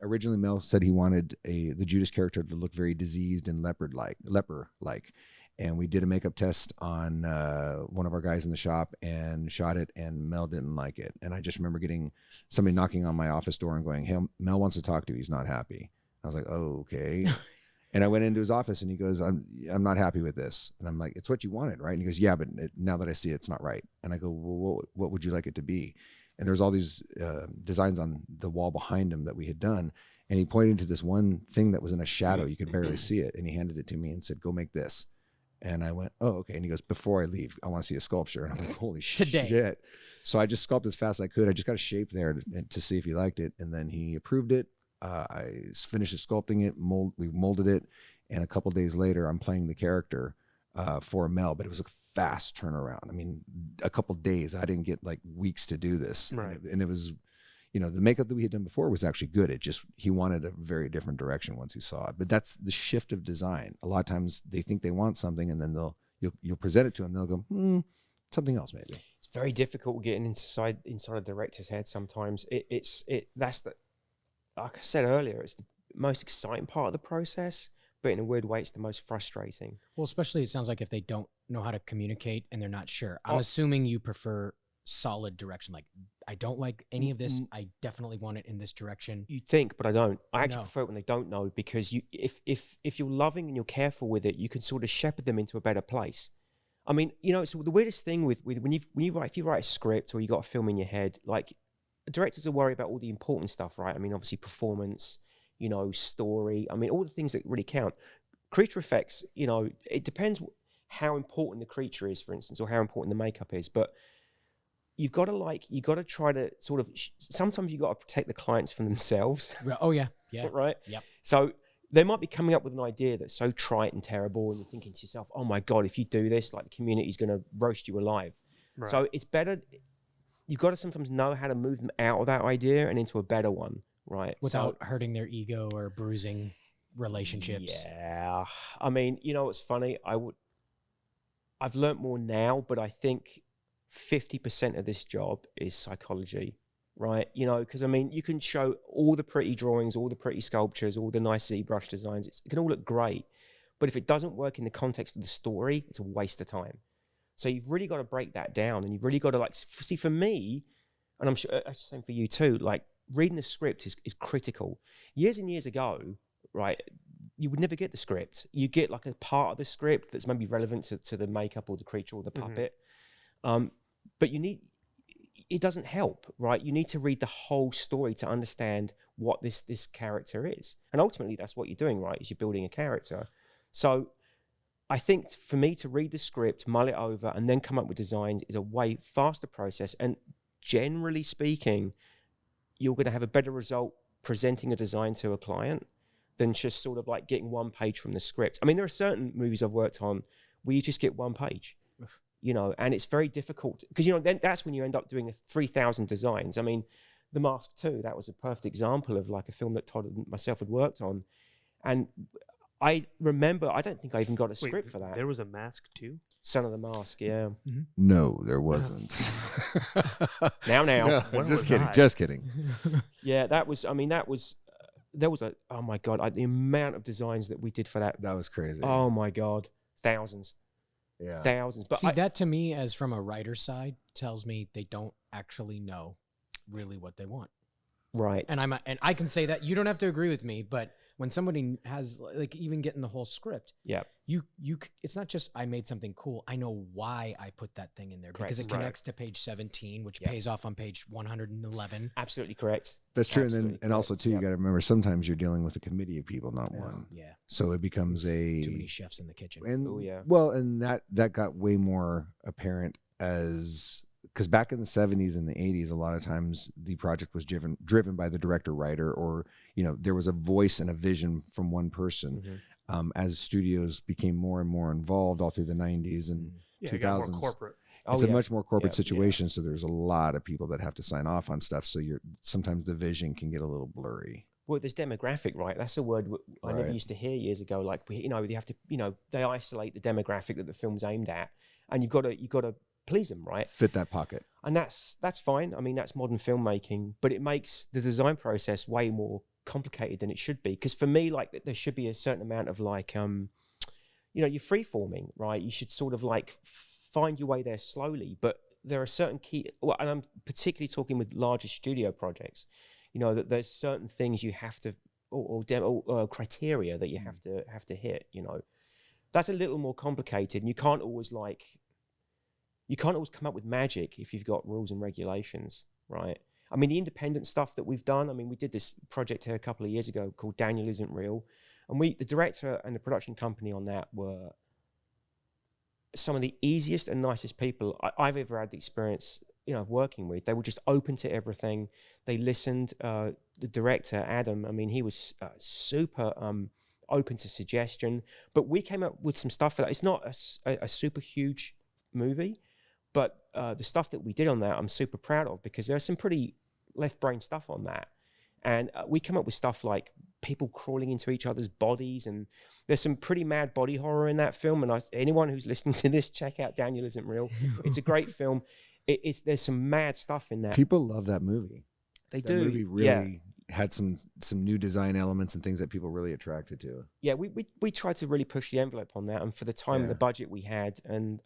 Originally, Mel said he wanted the Judas character to look very diseased and leper-like. And we did a makeup test on one of our guys in the shop and shot it, and Mel didn't like it. And I just remember getting somebody knocking on my office door and going, "Hey, Mel wants to talk to you. He's not happy." I was like, "Oh, okay." And I went into his office, and he goes, I'm not happy with this." And I'm like, "It's what you wanted, right?" And he goes, "Yeah, but now that I see it, it's not right." And I go, "Well, what would you like it to be?" And there's all these designs on the wall behind him that we had done. And he pointed to this one thing that was in a shadow. You could barely see it. And he handed it to me and said, "Go make this." And I went, "Oh, okay." And he goes, "Before I leave, I want to see a sculpture." And I'm like, "Holy shit." So I just sculpted as fast as I could. I just got a shape there to see if he liked it. And then he approved it. I finished sculpting it. We molded it. And a couple days later, I'm playing the character for Mel. But it was a fast turnaround. I mean, a couple days. I didn't get like weeks to do this. Right. And it was, the makeup that we had done before was actually good. He wanted a very different direction once he saw it. But that's the shift of design. A lot of times they think they want something, and then you'll present it to them. They'll go, something else maybe. It's very difficult getting inside a director's head sometimes. That's like I said earlier, it's the most exciting part of the process, but in a weird way, it's the most frustrating. Well, especially it sounds like if they don't know how to communicate and they're not sure. I'm assuming you prefer solid direction. Like, I don't like any of this. I definitely want it in this direction. You'd think, but I don't. I actually prefer it when they don't know, because if you're loving and you're careful with it, you can sort of shepherd them into a better place. I mean, so the weirdest thing with when you write, if you write a script or you got a film in your head, like, directors will worry about all the important stuff, right? I mean, obviously performance, story. I mean, all the things that really count. Creature effects, it depends how important the creature is, for instance, or how important the makeup is. But you've got to try to sort of, sometimes you've got to protect the clients from themselves. Oh, yeah. Right? Yep. So they might be coming up with an idea that's so trite and terrible, and you're thinking to yourself, "Oh my God, if you do this, like, the community's going to roast you alive." Right. So it's better, you've got to sometimes know how to move them out of that idea and into a better one, right? Without hurting their ego or bruising relationships. Yeah. I mean, it's funny. I've learned more now, but I think 50% of this job is psychology, right? Because I mean, you can show all the pretty drawings, all the pretty sculptures, all the nice ZBrush designs. It can all look great, but if it doesn't work in the context of the story, it's a waste of time. So you've really got to break that down, and you've really got to, like, see, for me, and I'm sure it's the same for you too, like, reading the script is critical. Years and years ago, right, you would never get the script. You get like a part of the script that's maybe relevant to the makeup or the creature or the puppet. But it doesn't help, right? You need to read the whole story to understand what this character is. And ultimately, that's what you're doing, right, is you're building a character. So I think for me to read the script, mull it over, and then come up with designs is a way faster process. And generally speaking, you're going to have a better result presenting a design to a client than just sort of like getting one page from the script. I mean, there are certain movies I've worked on where you just get one page, you know, and it's very difficult because, you know, then that's when you end up doing 3,000 designs. I mean, The Mask 2, that was a perfect example of like a film that Todd and myself had worked on. And I remember, I don't think I even got a script for that. There was a Mask too? Son of the Mask, yeah. No, there wasn't. Now. No, just kidding. Yeah, that was, I mean, there was oh my God, the amount of designs that we did for that. That was crazy. Oh my God, thousands. Yeah. Thousands. But See, that to me, as from a writer's side, tells me they don't actually know really what they want. Right. And I can say that. You don't have to agree with me, but when somebody has, like, even getting the whole script, yeah, it's not just I made something cool. I know why I put that thing in there because it connects to page 17, which pays off on page 111. Absolutely correct. That's true. Absolutely And also too, you got to remember sometimes you're dealing with a committee of people, not one. Yeah. So it becomes Too many chefs in the kitchen. And well, and that got way more apparent because back in the 70s and the 80s, a lot of times the project was driven by the director writer, or, you know, there was a voice and a vision from one person. As studios became more and more involved all through the 90s and 2000s, more corporate. It's a much more corporate situation. So there's a lot of people that have to sign off on stuff. So sometimes the vision can get a little blurry. Well, there's demographic, right? That's a word I never used to hear years ago. Like, you know, you have to, you know, they isolate the demographic that the film's aimed at, and you've got to please them, right? Fit that pocket. And that's fine. I mean, that's modern filmmaking, but it makes the design process way more complicated than it should be. Because for me, like, there should be a certain amount of like, you know, you're free-forming, right? You should sort of like find your way there slowly. But there are certain and I'm particularly talking with larger studio projects, you know, that there's certain things you have to, or criteria that you have to hit, you know. That's a little more complicated, and you can't always come up with magic if you've got rules and regulations, right? I mean, the independent stuff that we've done, I mean, we did this project here a couple of years ago called Daniel Isn't Real. And the director and the production company on that were some of the easiest and nicest people I've ever had the experience, you know, working with. They were just open to everything. They listened. The director, Adam, I mean, he was super open to suggestion. But we came up with some stuff for that. It's not a super huge movie, but the stuff that we did on that, I'm super proud of, because there's some pretty left brain stuff on that. And we come up with stuff like people crawling into each other's bodies, and there's some pretty mad body horror in that film. And anyone who's listening to this, check out Daniel Isn't Real. It's a great film. There's some mad stuff in that. People love that movie. That do. Movie really had some new design elements and things that people really attracted to. Yeah, we tried to really push the envelope on that, and for the time and the budget we had, and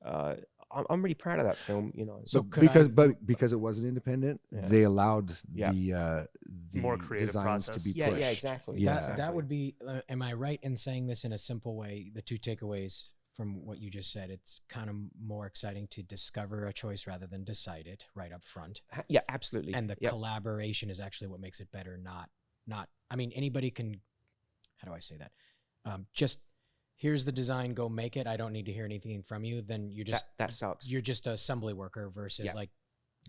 I'm really proud of that film, you know. So because it wasn't independent, they allowed the more creative designs process to be pushed. Yeah, exactly. That would be. Am I right in saying this in a simple way? The two takeaways from what you just said: it's kind of more exciting to discover a choice rather than decide it right up front. Yeah, absolutely. And the collaboration is actually what makes it better. Not. I mean, anybody can. How do I say that? Just. Here's the design, go make it. I don't need to hear anything from you. Then you're just that sucks. You're just an assembly worker versus like,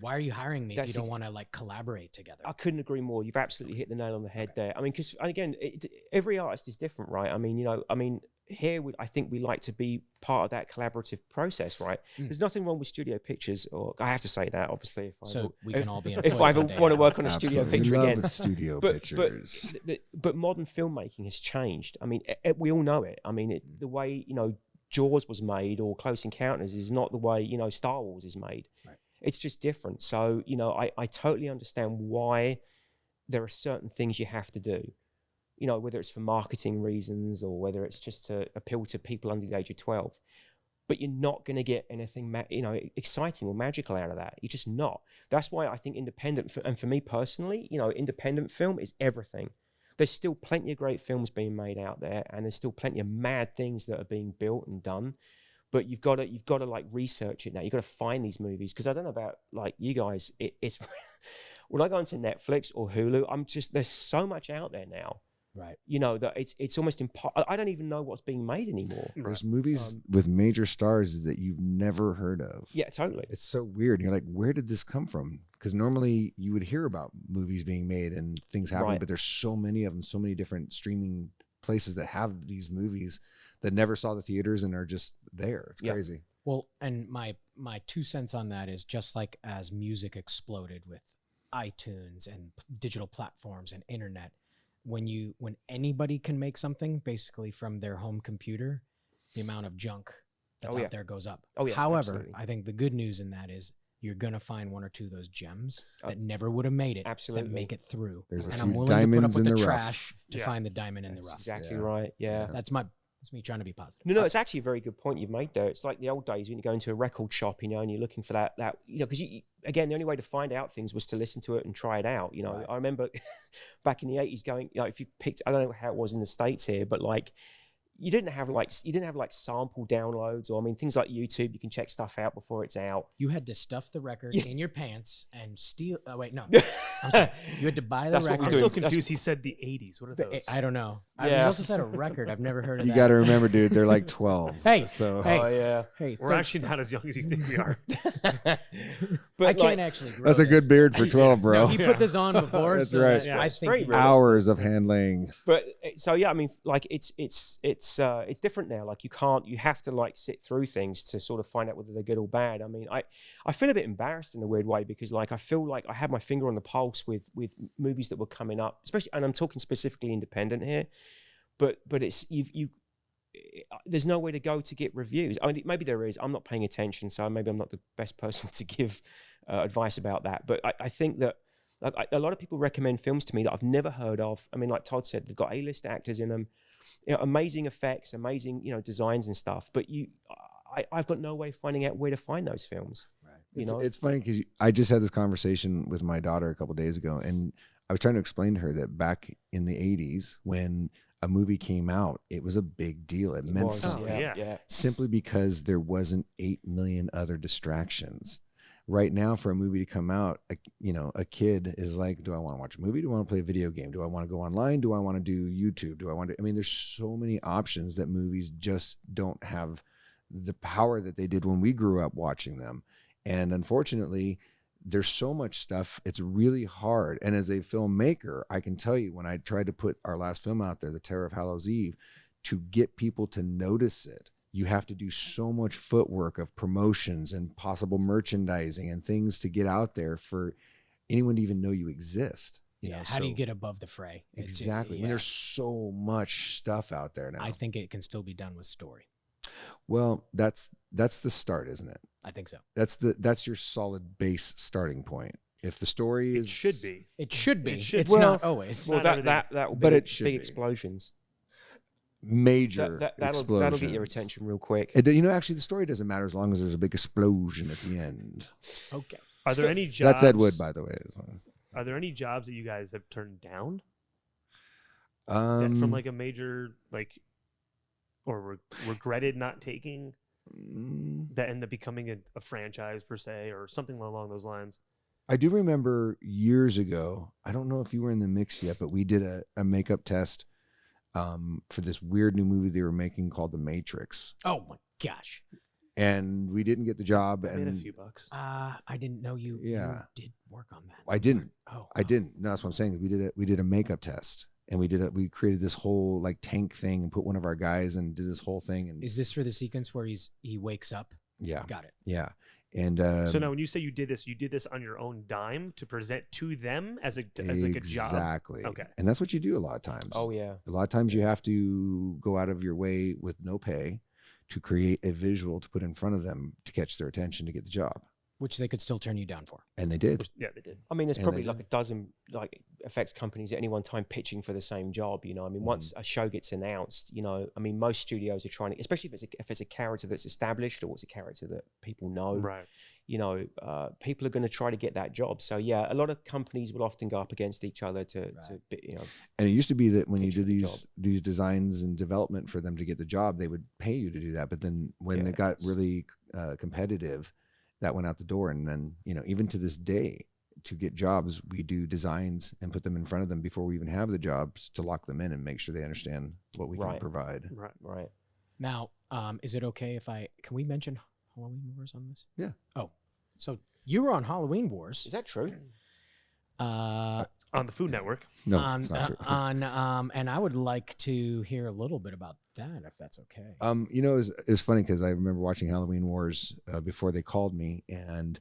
why are you hiring me if you don't want to like collaborate together? I couldn't agree more. You've absolutely hit the nail on the head there. I mean, because again, every artist is different, right? I mean, you know, here I think we like to be part of that collaborative process, right? There's nothing wrong with studio pictures, or I have to say that obviously. We can all be if I ever want to work on a studio picture love again. Studio pictures. But modern filmmaking has changed. I mean, we all know it. I mean, the way, you know, Jaws was made or Close Encounters is not the way, you know, Star Wars is made. Right. It's just different. So, you know, I totally understand why there are certain things you have to do. You know, whether it's for marketing reasons or whether it's just to appeal to people under the age of 12. But you're not going to get anything, you know, exciting or magical out of that. You're just not. That's why I think independent, and for me personally, you know, independent film is everything. There's still plenty of great films being made out there, and there's still plenty of mad things that are being built and done. But you've got to like research it now. You've got to find these movies, because I don't know about like you guys. It's when I go into Netflix or Hulu, there's so much out there now. Right. You know, that it's almost impossible. I don't even know what's being made anymore. There's movies with major stars that you've never heard of. Yeah, totally. It's so weird. You're like, where did this come from? Because normally you would hear about movies being made and things happening, but there's so many of them, so many different streaming places that have these movies that never saw the theaters and are just there. It's crazy. Well, and my 2 cents on that is just like as music exploded with iTunes and digital platforms and internet, when anybody can make something basically from their home computer, the amount of junk that's out there goes up. However, absolutely. I think the good news in that is you're gonna find 1 or 2 of those gems that never would have made it. Absolutely. That make it through. There's a and few I'm willing to put up diamonds with in the the rough. trash to find the diamond in the rough. Exactly right. Yeah. That's me trying to be positive. No, it's actually a very good point you've made there. It's like the old days when you go into a record shop, you know, and you're looking for that, you know, because again, the only way to find out things was to listen to it and try it out. You know, I remember back in the 80s going, you know, if you picked, I don't know how it was in the States here, but like, you didn't have like sample downloads, or I mean things like YouTube. You can check stuff out before it's out. You had to stuff the record in your pants and steal. Oh wait, no, I'm sorry. You had to buy the record. I'm so confused. He said the 80s. What are those? I don't know. I also said a record. I've never heard of You that. got to remember, dude, they're like 12. Hey, so hey, We're actually not as young as you think we are. But I can't actually. Grow that's a this. good beard for 12, bro. No, he put this on before. That's so right. that I It's think very he- realistic. Hours of handling. But so yeah, I mean, like it's different now. Like you have to like sit through things to sort of find out whether they're good or bad. I mean, I feel a bit embarrassed in a weird way because like I feel like I had my finger on the pulse with movies that were coming up, especially, and I'm talking specifically independent here. But it's there's no way to go to get reviews. I mean, maybe there is. I'm not paying attention, so maybe I'm not the best person to give advice about that. But I think that a lot of people recommend films to me that I've never heard of. I mean, like Todd said, they've got A-list actors in them, you know, amazing effects, amazing, you know, designs and stuff. But I've got no way of finding out where to find those films. Right. You know, it's funny because I just had this conversation with my daughter a couple of days ago, and I was trying to explain to her that back in the 80s when a movie came out, it was a big deal. It meant something. Yeah. Simply because there wasn't 8 million other distractions. Right now, for a movie to come out, a kid is like, do I want to watch a movie? Do I want to play a video game? Do I want to go online? Do I want to do YouTube? I mean, there's so many options that movies just don't have the power that they did when we grew up watching them. And unfortunately, there's so much stuff. It's really hard. And as a filmmaker, I can tell you, when I tried to put our last film out there, The Terror of Hallows Eve, to get people to notice it, you have to do so much footwork of promotions and possible merchandising and things to get out there for anyone to even know you exist. You know, how do you get above the fray? Exactly. When there's so much stuff out there now. I think it can still be done with story. Well, that's the start, isn't it? I think so. That's your solid base starting point. If the story It should be. It should be. It should It's be. not always. well, that will be But it should big be. explosions. Major That'll get your attention real quick. Actually, the story doesn't matter as long as there's a big explosion at the end. Okay. Are there any jobs? That's Ed Wood, by the way. Are there any jobs that you guys have turned down Um, from like a major or regretted not taking that end up becoming a franchise per se or something along those lines? I do remember years ago, I don't know if you were in the mix yet, but we did a makeup test for this weird new movie they were making called The Matrix. Oh my gosh. And we didn't get the job. I made a And few bucks. I didn't know you did work on that. I didn't. Oh, I didn't. No, that's what I'm saying. We did a makeup test, and we created this whole like tank thing and put one of our guys and did this whole thing. And Is this for the sequence where he wakes up? yeah, Got it. yeah. And So now, when you say you did this on your own dime to present to them as like a job. Exactly. Okay. And that's what you do a lot of times. Oh yeah. A lot of times you have to go out of your way with no pay to create a visual to put in front of them to catch their attention to get the job. Which they could still turn you down for. And they did. Yeah, they did. I mean, there's And probably they- like a dozen like effects companies at any one time pitching for the same job. You know, I mean, once a show gets announced, you know, I mean, most studios are trying to, especially if it's a character that's established or it's a character that people know. Right. You know, people are going to try to get that job. So yeah, a lot of companies will often go up against each other to you know. And it used to be that when you Picture do the these designs and development for them to get the job, they would pay you to do that. But then when Yeah, it got it's- really competitive, that went out the door. And then, you know, even to this day, to get jobs, we do designs and put them in front of them before we even have the jobs to lock them in and make sure they understand what we can Right. provide. Right. Right. Now, is it okay if can we mention Halloween Wars on this? Yeah. Oh, so you were on Halloween Wars. Is that true? on the Food Network. No, it's not true. And I would like to hear a little bit about that, if that's okay. You know, it's funny because I remember watching Halloween Wars before they called me, and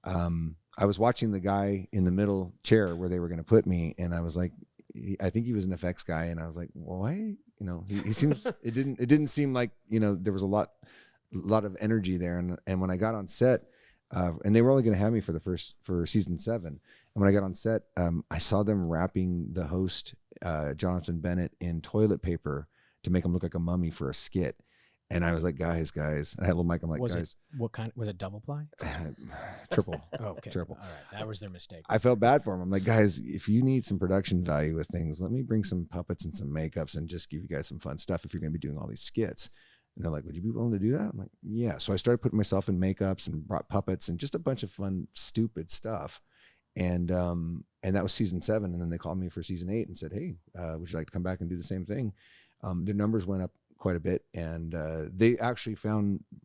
I was watching the guy in the middle chair where they were going to put me, and I was like, I think he was an effects guy, and I was like, well, why? You know, he seems it didn't seem like, you know, there was a lot of energy there, and when I got on set, and they were only going to have me for season 7, and when I got on set, I saw them wrapping the host Jonathan Bennett in toilet paper to make him look like a mummy for a skit. And I was like, guys, and I had a little mic. I'm like, guys. What kind? Was it double ply? Triple. Oh, okay. Triple. All right. That was their mistake. I felt bad for him. I'm like, guys, if you need some production value with things, let me bring some puppets and some makeups and just give you guys some fun stuff if you're going to be doing all these skits. And they're like, would you be willing to do that? I'm like, yeah. So I started putting myself in makeups and brought puppets and just a bunch of fun, stupid stuff. And that was season 7. And then they called me for season 8 and said, hey, would you like to come back and do the same thing? Their numbers went up quite a bit, and they actually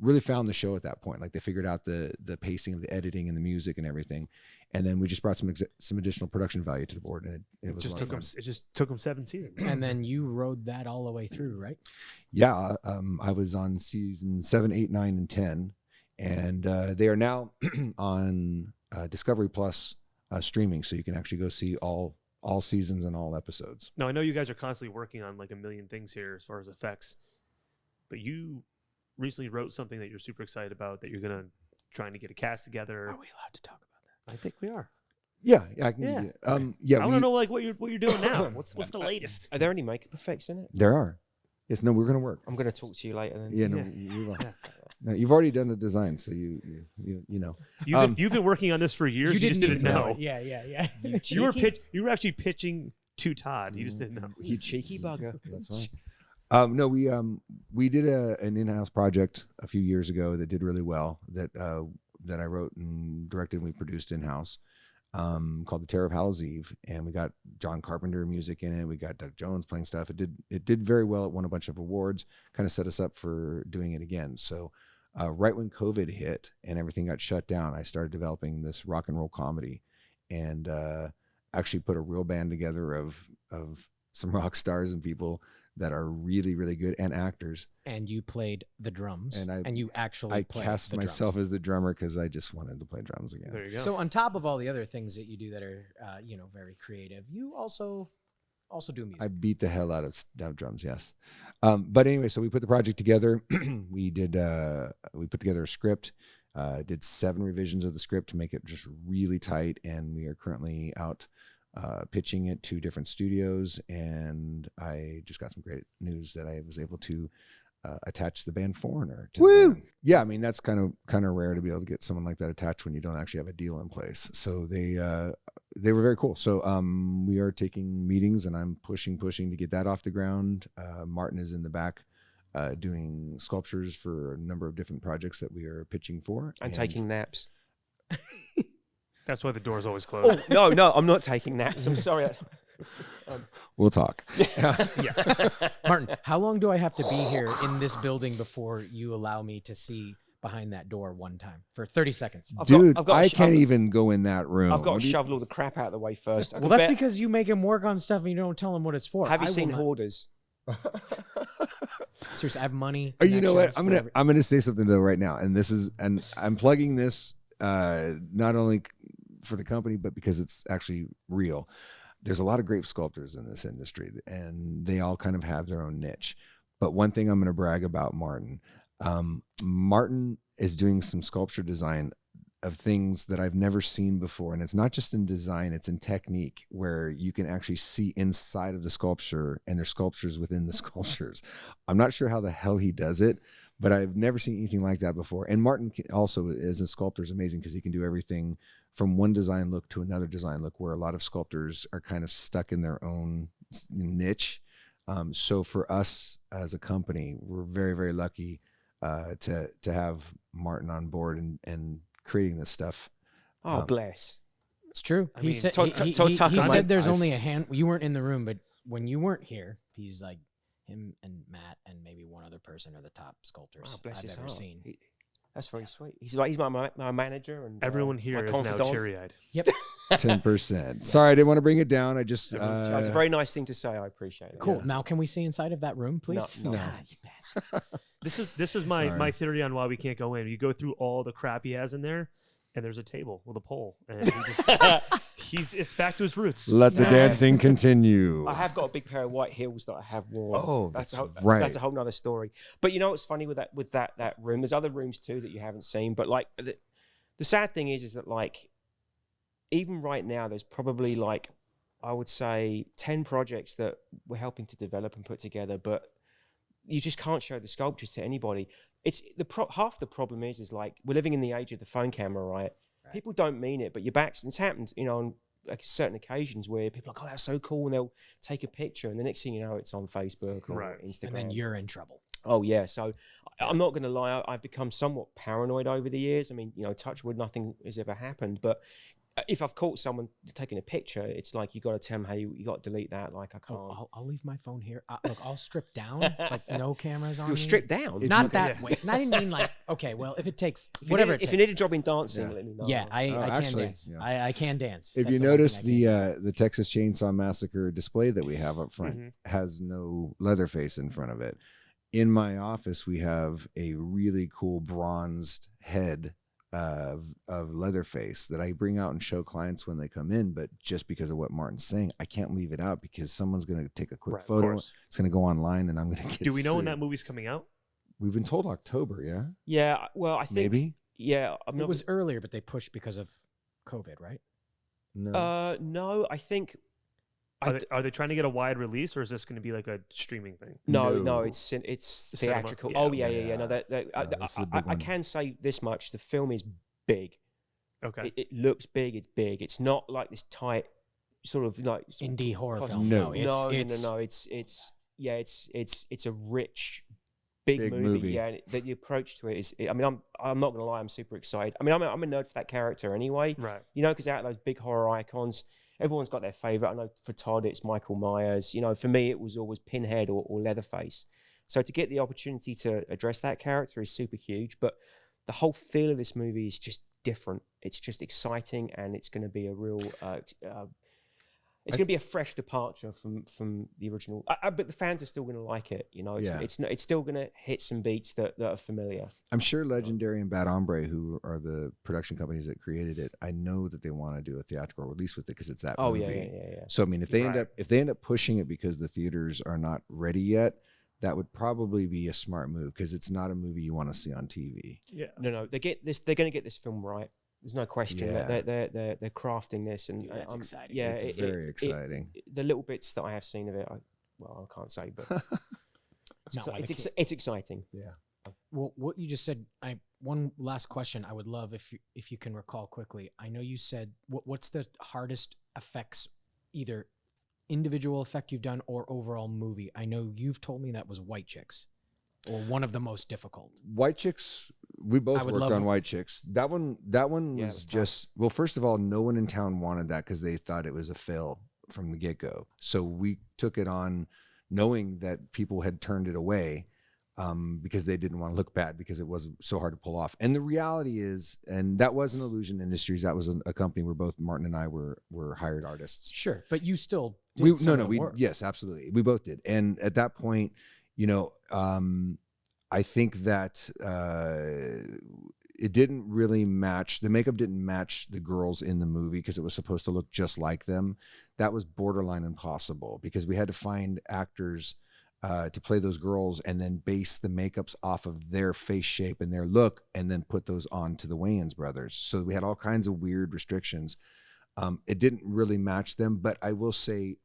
really found the show at that point. Like, they figured out the pacing of the editing and the music and everything, and then we just brought some additional production value to the board, and it was just a lot of fun. It just took them 7 seasons. And then you rode that all the way through, right? Yeah, I was on season 7, 8, 9, and 10, and they are now on Discovery Plus streaming, so you can actually go see all seasons and all episodes. Now, I know you guys are constantly working on like a million things here as far as effects, but you recently wrote something that you're super excited about, that you're trying to get a cast together. Are we allowed to talk about that? I think we are. Yeah, I can. Yeah. Yeah. I want to know like what you're doing now. What's the latest? Are there any makeup effects in it? There are. Yes. No, we're going to work. I'm going to talk to you later then. Yeah. No. You will. No, you've already done the design, so you know. You've been working on this for years. You just didn't know. Yeah. You were actually pitching to Todd. You just didn't know. You cheeky bugger. That's right. No, we did an in-house project a few years ago that did really well, that I wrote and directed and we produced in-house, called The Terror of Hallow's Eve, and we got John Carpenter music in it. We got Doug Jones playing stuff. It did very well. It won a bunch of awards, kind of set us up for doing it again. So right when COVID hit and everything got shut down, I started developing this rock and roll comedy, and actually put a real band together of some rock stars and people that are really, really good, and actors. And you played the drums, and you actually I played cast the myself drums. as the drummer because I just wanted to play drums again. There you go. So on top of all the other things that you do that are very creative, you also do music. I beat the hell out of drums, yes. But anyway, so we put the project together. We put together a script, did 7 revisions of the script to make it just really tight, and we are currently out pitching it to different studios, and I just got some great news that I was able to attach the band Foreigner to the band. Yeah, I mean, that's kind of rare to be able to get someone like that attached when you don't actually have a deal in place. So they were very cool. So we are taking meetings, and I'm pushing to get that off the ground. Martin is in the back doing sculptures for a number of different projects that we are pitching for. And taking naps. That's why the door's always closed. Oh, no, I'm not taking naps. I'm sorry. We'll talk. Yeah. Martin, how long do I have to be here in this building before you allow me to see behind that door one time for 30 seconds? Dude, I can't even go in that room. I've got to shovel all the crap out of the way first. Well, that's because you make him work on stuff and you don't tell him what it's for. Have you seen Hoarders? Seriously, I have money. You know what? I'm gonna say something though right now, and I'm plugging this not only for the company but because it's actually real. There's a lot of great sculptors in this industry, and they all kind of have their own niche. But one thing I'm going to brag about Martin. Martin is doing some sculpture design of things that I've never seen before. And it's not just in design, it's in technique, where you can actually see inside of the sculpture and there's sculptures within the sculptures. I'm not sure how the hell he does it, but I've never seen anything like that before. And Martin also, as a sculptor, is amazing because he can do everything from one design look to another design look, where a lot of sculptors are kind of stuck in their own niche. So for us as a company, we're very, very lucky to have Martin on board and creating this stuff. Oh, bless. It's true. I He mean, said, Todd he Tucker said there's I only a s- hand. You weren't in the room, but when you weren't here, he's like, him and Matt and maybe one other person are the top sculptors Oh, bless I've his ever heart. seen. That's very sweet. He's my manager and Everyone my here is confidant. now teary-eyed. Yep. 10%. Sorry, I didn't want to bring it down. I just That was a very nice thing to say. I appreciate it. Cool. Now, can we see inside of that room, please? No. God, you bastard. This is my theory on why we can't go in. You go through all the crap he has in there, and there's a table with a pole, and it's back to his roots. Let the dancing continue. I have got a big pair of white heels that I have worn. Oh, that's right. That's a whole nother story. But you know what's funny with that room? There's other rooms too that you haven't seen. But like the sad thing is that like even right now there's probably like I would say 10 projects that we're helping to develop and put together, but you just can't show the sculptures to anybody. It's half the problem is like we're living in the age of the phone camera, right? People don't mean it, but your backs. It's happened, you know, on like certain occasions where people are like, "Oh, that's so cool," and they'll take a picture, and the next thing you know, it's on Facebook or Instagram, And then you're in trouble. Oh yeah. So I'm not going to lie. I've become somewhat paranoid over the years. I mean, you know, touch wood, nothing has ever happened, but if I've caught someone taking a picture, it's like you got to tell them, hey, you got to delete that. Like I can't. Oh, I'll leave my phone here. Look, I'll strip down. Like no cameras on. You're me. stripped down. Not that way. Not even mean like okay. Well, if it takes whatever it takes. If you need a job in dancing, let me know. Yeah, I can actually, dance. yeah. I can dance. If That's you the one notice thing I can do. the Texas Chainsaw Massacre display that we have up front has no Leatherface in front of it. In my office, we have a really cool bronzed head of Leatherface that I bring out and show clients when they come in. But just because of what Martin's saying, I can't leave it out because someone's going to take a quick photo. It's going to go online, and I'm going to get. Do we know sued. when that movie's coming out? We've been told October. Yeah. Yeah. Well, I think Maybe. Yeah. It was earlier, but they pushed because of COVID, right? No. No. I think. Are they trying to get a wide release, or is this going to be like a streaming thing? No, it's theatrical. Yeah. Oh yeah. No, this is a big I one. can say this much: the film is big. Okay. It looks big. It's big. It's not like this tight sort of like Indie horror cost- film. No. No. It's a rich, big movie. Yeah, the approach to it is. I mean, I'm not gonna lie. I'm super excited. I mean, I'm a nerd for that character anyway. Right. You know, because out of those big horror icons, everyone's got their favorite. I know for Todd, it's Michael Myers. You know, for me, it was always Pinhead or Leatherface. So to get the opportunity to address that character is super huge. But the whole feel of this movie is just different. It's just exciting, and it's going to be a real. It's going to be a fresh departure from the original. But the fans are still going to like it. You know, it's still going to hit some beats that are familiar. I'm sure Legendary and Bad Hombre, who are the production companies that created it, I know that they want to do a theatrical release with it because it's that movie. Yeah. So I mean, if they end up pushing it because the theaters are not ready yet, that would probably be a smart move because it's not a movie you want to see on TV. Yeah. No, they're going to get this film right. There's no question that they're crafting this, and Dude, that's exciting. Yeah, it's very exciting. The little bits that I have seen of it, I can't say, but it's exciting. Yeah. Well, what you just said, one last question I would love if you can recall quickly. I know you said what's the hardest effects, either individual effect you've done or overall movie. I know you've told me that was White Chicks, or one of the most difficult. White Chicks, we both worked on White Chicks. That one was just well. First of all, no one in town wanted that because they thought it was a fail from the get go. So we took it on, knowing that people had turned it away because they didn't want to look bad because it was so hard to pull off. And the reality is, and that wasn't Illusion Industries. That was a company where both Martin and I were hired artists. Sure, but you still did work. Yes, absolutely, we both did. And at that point, you know, I think that it didn't really match. The makeup didn't match the girls in the movie because it was supposed to look just like them. That was borderline impossible because we had to find actors to play those girls and then base the makeups off of their face shape and their look and then put those on to the Wayans brothers. So we had all kinds of weird restrictions. It didn't really match them, but I will say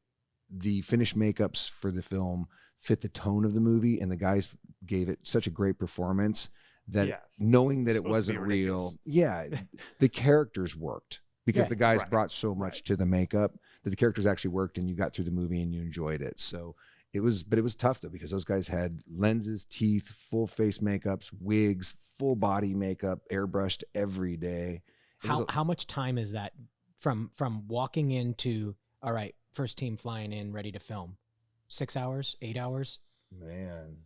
the finished makeups for the film fit the tone of the movie, and the guys gave it such a great performance that knowing that it wasn't real, the characters worked because the guys brought so much to the makeup that the characters actually worked, and you got through the movie and you enjoyed it. So it was tough though because those guys had lenses, teeth, full face makeups, wigs, full body makeup, airbrushed every day. How much time is that from walking into, all right, first team flying in, ready to film? 6 hours, 8 hours? Man,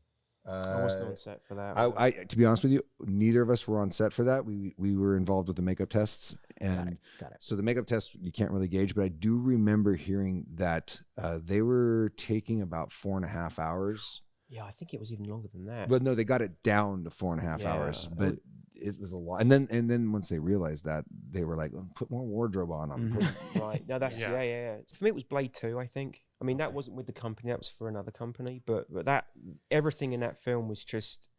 I wasn't on set for that. I to be honest with you, neither of us were on set for that. We were involved with the makeup tests, and Got it. so the makeup tests you can't really gauge. But I do remember hearing that they were taking about 4.5 hours. Yeah, I think it was even longer than that. But no, they got it down to 4.5 hours. But it was a lot. And then once they realized that, they were like, put more wardrobe on them. Right. No, that's yeah. For me, it was Blade 2, I think. I mean, that wasn't with the company; that was for another company. But that everything in that film was just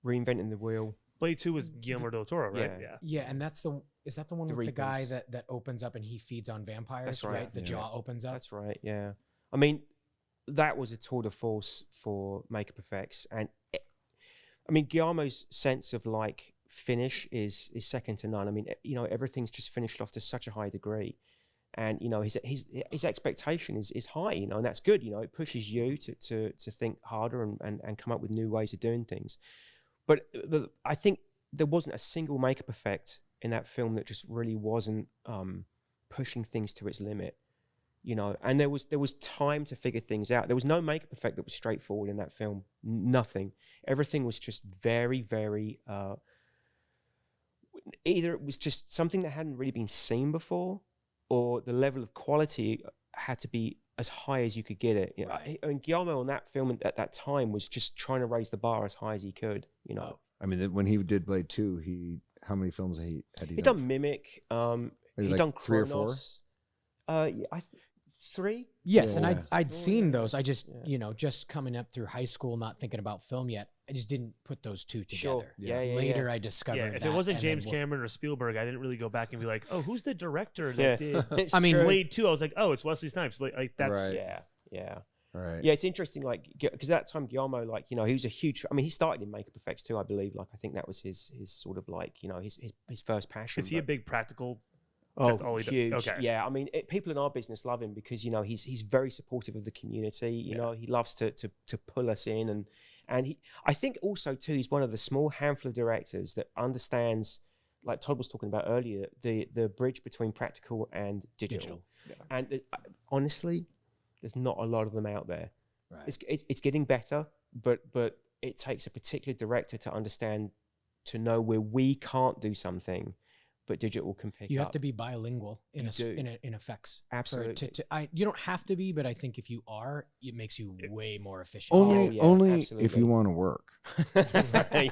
reinventing the wheel. Blade 2 was Guillermo del Toro, right? Yeah, and is that the one The with the guy Reapers. that opens up and he feeds on vampires? That's right. The jaw opens up. That's right. Yeah. I mean, that was a tour de force for makeup effects, and I mean, Guillermo's sense of like finish is second to none. I mean, everything's just finished off to such a high degree. And his expectation is high, and that's good. It pushes you to think harder and come up with new ways of doing things. But I think there wasn't a single makeup effect in that film that just really wasn't pushing things to its limit. And there was time to figure things out. There was no makeup effect that was straightforward in that film. Nothing. Everything was just very, very. Either it was just something that hadn't really been seen before, or the level of quality had to be as high as you could get it. I mean, Guillermo on that film at that time was just trying to raise the bar as high as he could. I mean, when he did Blade 2, how many films had he done? He'd done Mimic. He'd like done 3 or 4? Kronos. 3. Yes, Yeah. and I'd seen those. I just just coming up through high school, not thinking about film yet. I just didn't put those two together. Sure. Yeah. Later, I discovered. Yeah, if that it wasn't and James then Cameron or Spielberg, I didn't really go back and be like, oh, who's the director that did It's I mean, true. Blade 2? I was like, oh, it's Wesley Snipes. Like that's Right. Yeah. Right. Yeah, it's interesting, like, because that time Guillermo, like, he was a huge. I mean, he started in makeup effects too, I believe. Like, I think that was his sort of like, his first passion. Is he a but- big practical? Oh, That's all he does. huge. Okay. Yeah, I mean, people in our business love him because he's very supportive of the community. He loves to pull us in, and I think also too he's one of the small handful of directors that understands, like Todd was talking about earlier, the bridge between practical and digital. Yeah. And honestly, there's not a lot of them out there. Right. It's getting better, but it takes a particular director to understand, to know where we can't do something, but digital can pick You up. have to be bilingual in effects. Absolutely. You don't have to be, but I think if you are, it makes you way more efficient. Only if absolutely. you want to work.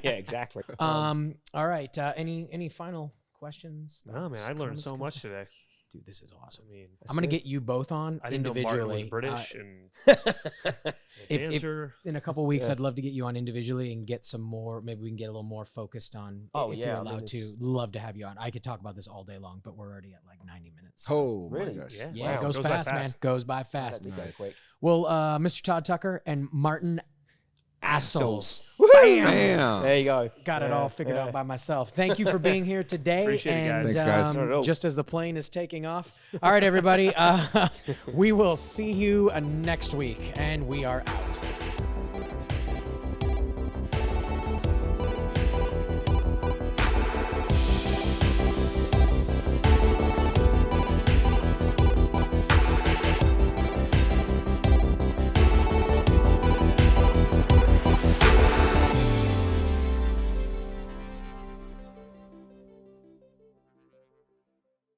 Yeah, exactly. All right. Any final questions? No, man, thoughts, I learned comments, so much today. Dude, this is awesome. I mean, I'm gonna get you both on I didn't know individually. Martin was British and if- dancer. In a couple weeks, I'd love to get you on individually and get some more. Maybe we can get a little more focused on. Oh, if yeah, you're I mean, allowed to. it's- Love to have you on. I could talk about this all day long, but we're already at like 90 minutes. Oh Really? my gosh. Yeah. Yeah, Wow. it goes Goes by fast, man. fast. Goes by fast. That'd be Nice. quick. Well, Mr. Todd Tucker and Martin Astles. Bam. There you go. Got it all figured out by myself. Thank you for being here today. Appreciate it, and guys. Thanks, guys. Not at all. just as the plane is taking off. All right, everybody. We will see you next week, and we are out.